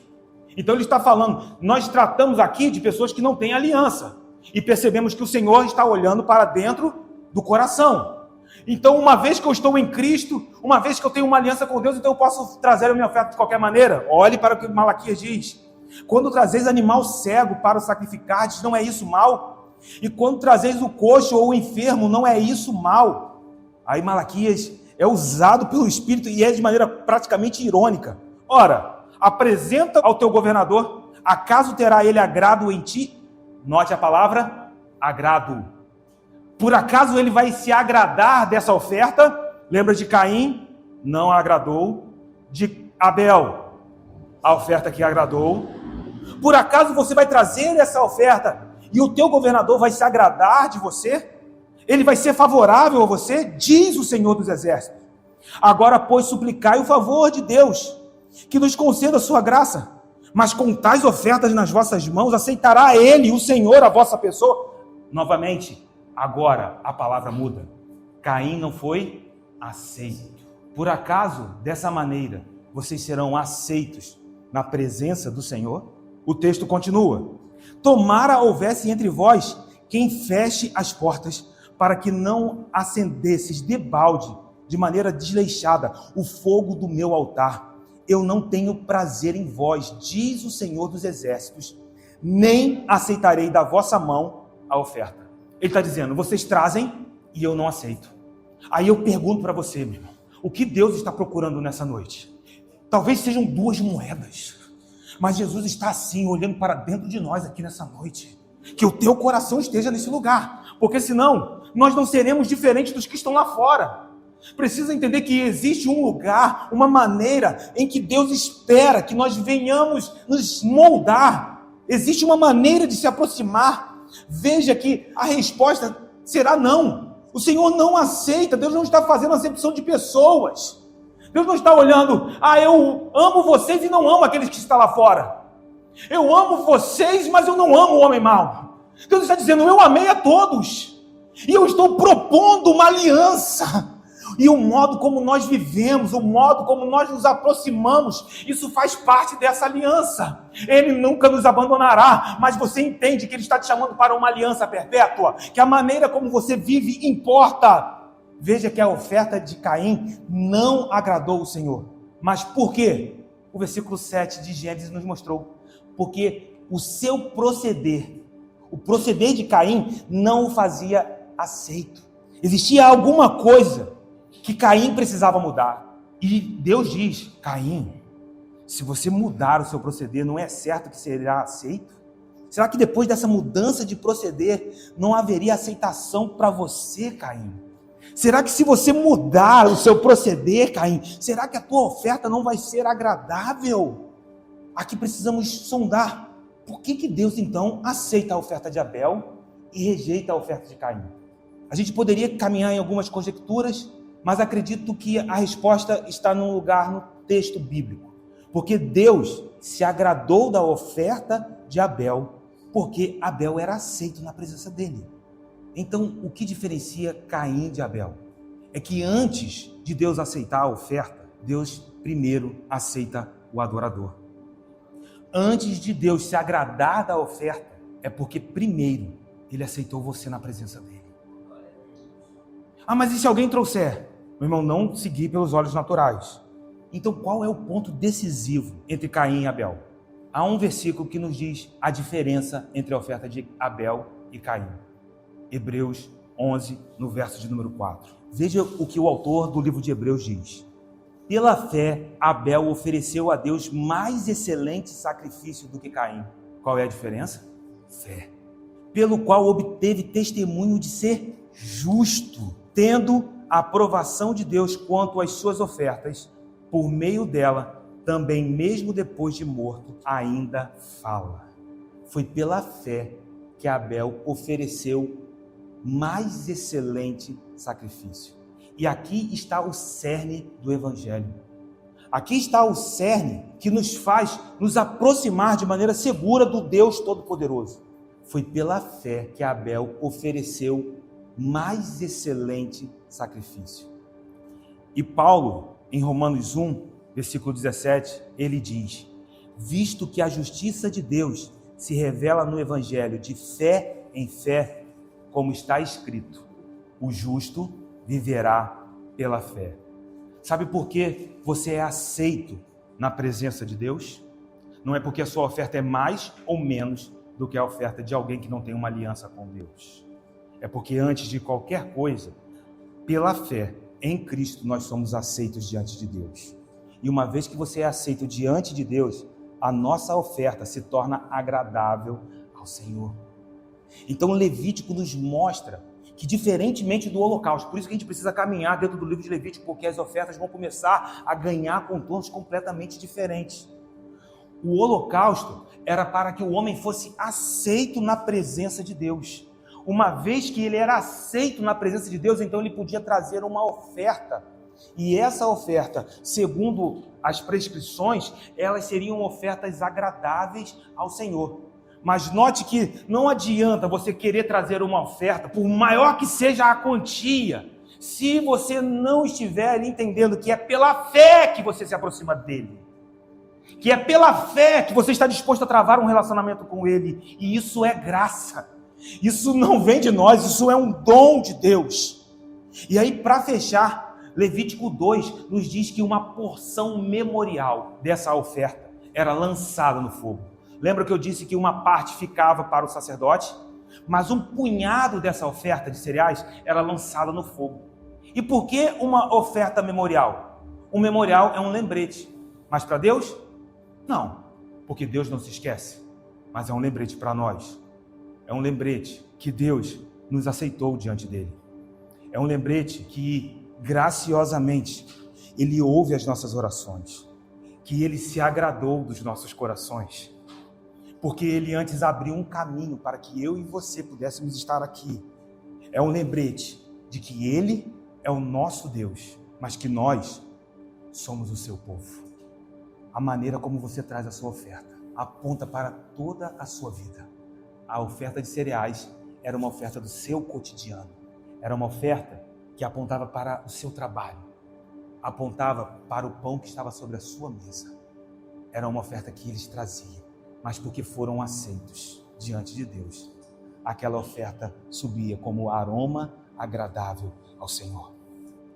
Então ele está falando, nós tratamos aqui de pessoas que não têm aliança. E percebemos que o Senhor está olhando para dentro do coração. Então, uma vez que eu estou em Cristo, uma vez que eu tenho uma aliança com Deus, então eu posso trazer a minha oferta de qualquer maneira. Olhe para o que Malaquias diz. Quando trazeis animal cego para o sacrificardes, não é isso mal? E quando trazeis o coxo ou o enfermo, não é isso mal? Aí Malaquias é usado pelo Espírito e é de maneira praticamente irônica. Ora, apresenta ao teu governador, acaso terá ele agrado em ti? Note a palavra, agrado. Por acaso ele vai se agradar dessa oferta? Lembra de Caim? Não agradou. De Abel, a oferta que agradou. Por acaso você vai trazer essa oferta e o teu governador vai se agradar de você? Ele vai ser favorável a você? Diz o Senhor dos Exércitos. Agora, pois, suplicai o favor de Deus, que nos conceda a sua graça. Mas com tais ofertas nas vossas mãos, aceitará ele, o Senhor, a vossa pessoa? Novamente, agora a palavra muda. Caim não foi aceito. Por acaso, dessa maneira, vocês serão aceitos na presença do Senhor? O texto continua. Tomara houvesse entre vós quem feche as portas, para que não acendesses debalde, de maneira desleixada, o fogo do meu altar. Eu não tenho prazer em vós, diz o Senhor dos Exércitos, nem aceitarei da vossa mão a oferta. Ele está dizendo, vocês trazem e eu não aceito. Aí eu pergunto para você, meu irmão, o que Deus está procurando nessa noite? Talvez sejam duas moedas, mas Jesus está assim, olhando para dentro de nós aqui nessa noite. Que o teu coração esteja nesse lugar, porque senão nós não seremos diferentes dos que estão lá fora. Precisa entender que existe um lugar, uma maneira em que Deus espera que nós venhamos nos moldar. Existe uma maneira de se aproximar. Veja que a resposta será não. O Senhor não aceita. Deus não está fazendo acepção de pessoas. Deus não está olhando, eu amo vocês e não amo aqueles que estão lá fora. Eu amo vocês, mas eu não amo o homem mau. Deus está dizendo, eu amei a todos. E eu estou propondo uma aliança. E o modo como nós vivemos, o modo como nós nos aproximamos, isso faz parte dessa aliança. Ele nunca nos abandonará, mas você entende que Ele está te chamando para uma aliança perpétua, que a maneira como você vive importa. Veja que a oferta de Caim não agradou o Senhor. Mas por quê? O versículo 7 de Gênesis nos mostrou. Porque o seu proceder, o proceder de Caim não o fazia aceito. Existia alguma coisa que Caim precisava mudar. E Deus diz, Caim, se você mudar o seu proceder, não é certo que será aceito? Será que depois dessa mudança de proceder, não haveria aceitação para você, Caim? Será que se você mudar o seu proceder, Caim, será que a tua oferta não vai ser agradável? Aqui precisamos sondar. Por que Deus, então, aceita a oferta de Abel e rejeita a oferta de Caim? A gente poderia caminhar em algumas conjecturas, mas acredito que a resposta está num lugar no texto bíblico. Porque Deus se agradou da oferta de Abel, porque Abel era aceito na presença dele. Então, o que diferencia Caim de Abel? É que antes de Deus aceitar a oferta, Deus primeiro aceita o adorador. Antes de Deus se agradar da oferta, é porque primeiro Ele aceitou você na presença dele. Mas e se alguém trouxer? Meu irmão, não seguir pelos olhos naturais. Então, qual é o ponto decisivo entre Caim e Abel? Há um versículo que nos diz a diferença entre a oferta de Abel e Caim. Hebreus 11, no verso de número 4. Veja o que o autor do livro de Hebreus diz. Pela fé, Abel ofereceu a Deus mais excelente sacrifício do que Caim. Qual é a diferença? Fé. Pelo qual obteve testemunho de ser justo, tendo a aprovação de Deus quanto às suas ofertas, por meio dela, também mesmo depois de morto, ainda fala. Foi pela fé que Abel ofereceu mais excelente sacrifício. E aqui está o cerne do Evangelho. Aqui está o cerne que nos faz nos aproximar de maneira segura do Deus Todo-Poderoso. Foi pela fé que Abel ofereceu mais excelente sacrifício. E Paulo, em Romanos 1, versículo 17, ele diz: visto que a justiça de Deus se revela no Evangelho de fé em fé, como está escrito, o justo viverá pela fé. Sabe por que você é aceito na presença de Deus? Não é porque a sua oferta é mais ou menos do que a oferta de alguém que não tem uma aliança com Deus. É porque antes de qualquer coisa, pela fé em Cristo, nós somos aceitos diante de Deus. E uma vez que você é aceito diante de Deus, a nossa oferta se torna agradável ao Senhor. Então o Levítico nos mostra que, diferentemente do holocausto, por isso que a gente precisa caminhar dentro do livro de Levítico, porque as ofertas vão começar a ganhar contornos completamente diferentes. O holocausto era para que o homem fosse aceito na presença de Deus. Uma vez que ele era aceito na presença de Deus, então ele podia trazer uma oferta. E essa oferta, segundo as prescrições, elas seriam ofertas agradáveis ao Senhor. Mas note que não adianta você querer trazer uma oferta, por maior que seja a quantia, se você não estiver entendendo que é pela fé que você se aproxima dele, que é pela fé que você está disposto a travar um relacionamento com ele, e isso é graça, isso não vem de nós, isso é um dom de Deus. E aí, para fechar, Levítico 2 nos diz que uma porção memorial dessa oferta era lançada no fogo. Lembra que eu disse que uma parte ficava para o sacerdote? Mas um punhado dessa oferta de cereais era lançada no fogo. E por que uma oferta memorial? Um memorial é um lembrete. Mas para Deus? Não. Porque Deus não se esquece. Mas é um lembrete para nós. É um lembrete que Deus nos aceitou diante dele. É um lembrete que, graciosamente, ele ouve as nossas orações. Que ele se agradou dos nossos corações. Porque ele antes abriu um caminho para que eu e você pudéssemos estar aqui. É um lembrete de que ele é o nosso Deus, mas que nós somos o seu povo. A maneira como você traz a sua oferta aponta para toda a sua vida. A oferta de cereais era uma oferta do seu cotidiano. Era uma oferta que apontava para o seu trabalho. Apontava para o pão que estava sobre a sua mesa. Era uma oferta que eles traziam. Mas porque foram aceitos diante de Deus, aquela oferta subia como aroma agradável ao Senhor.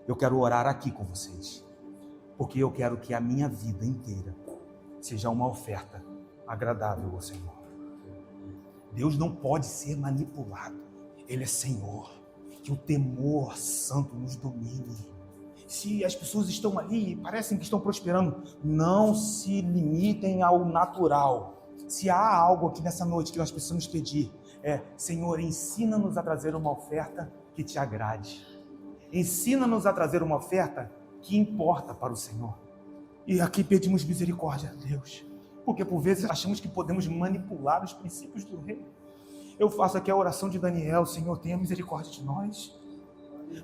Eu quero orar aqui com vocês, porque eu quero que a minha vida inteira seja uma oferta agradável ao Senhor. Deus não pode ser manipulado, Ele é Senhor. Que o temor santo nos domine. Se as pessoas estão ali e parecem que estão prosperando, não se limitem ao natural. Se há algo aqui nessa noite que nós precisamos pedir, Senhor, ensina-nos a trazer uma oferta que te agrade. Ensina-nos a trazer uma oferta que importa para o Senhor. E aqui pedimos misericórdia a Deus, porque por vezes achamos que podemos manipular os princípios do reino. Eu faço aqui a oração de Daniel: Senhor, tenha misericórdia de nós,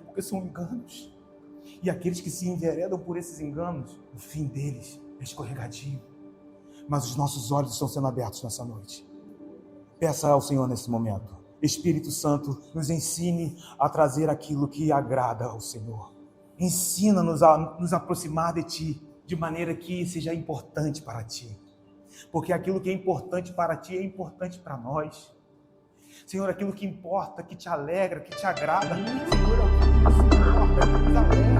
porque são enganos. E aqueles que se enveredam por esses enganos, o fim deles é escorregadio. Mas os nossos olhos estão sendo abertos nessa noite. Peça ao Senhor nesse momento: Espírito Santo, nos ensine a trazer aquilo que agrada ao Senhor. Ensina-nos a nos aproximar de Ti, de maneira que seja importante para Ti. Porque aquilo que é importante para Ti é importante para nós. Senhor, aquilo que importa, que Te alegra, que Te agrada, Senhor, é o que nos importa, é o que nos alegra.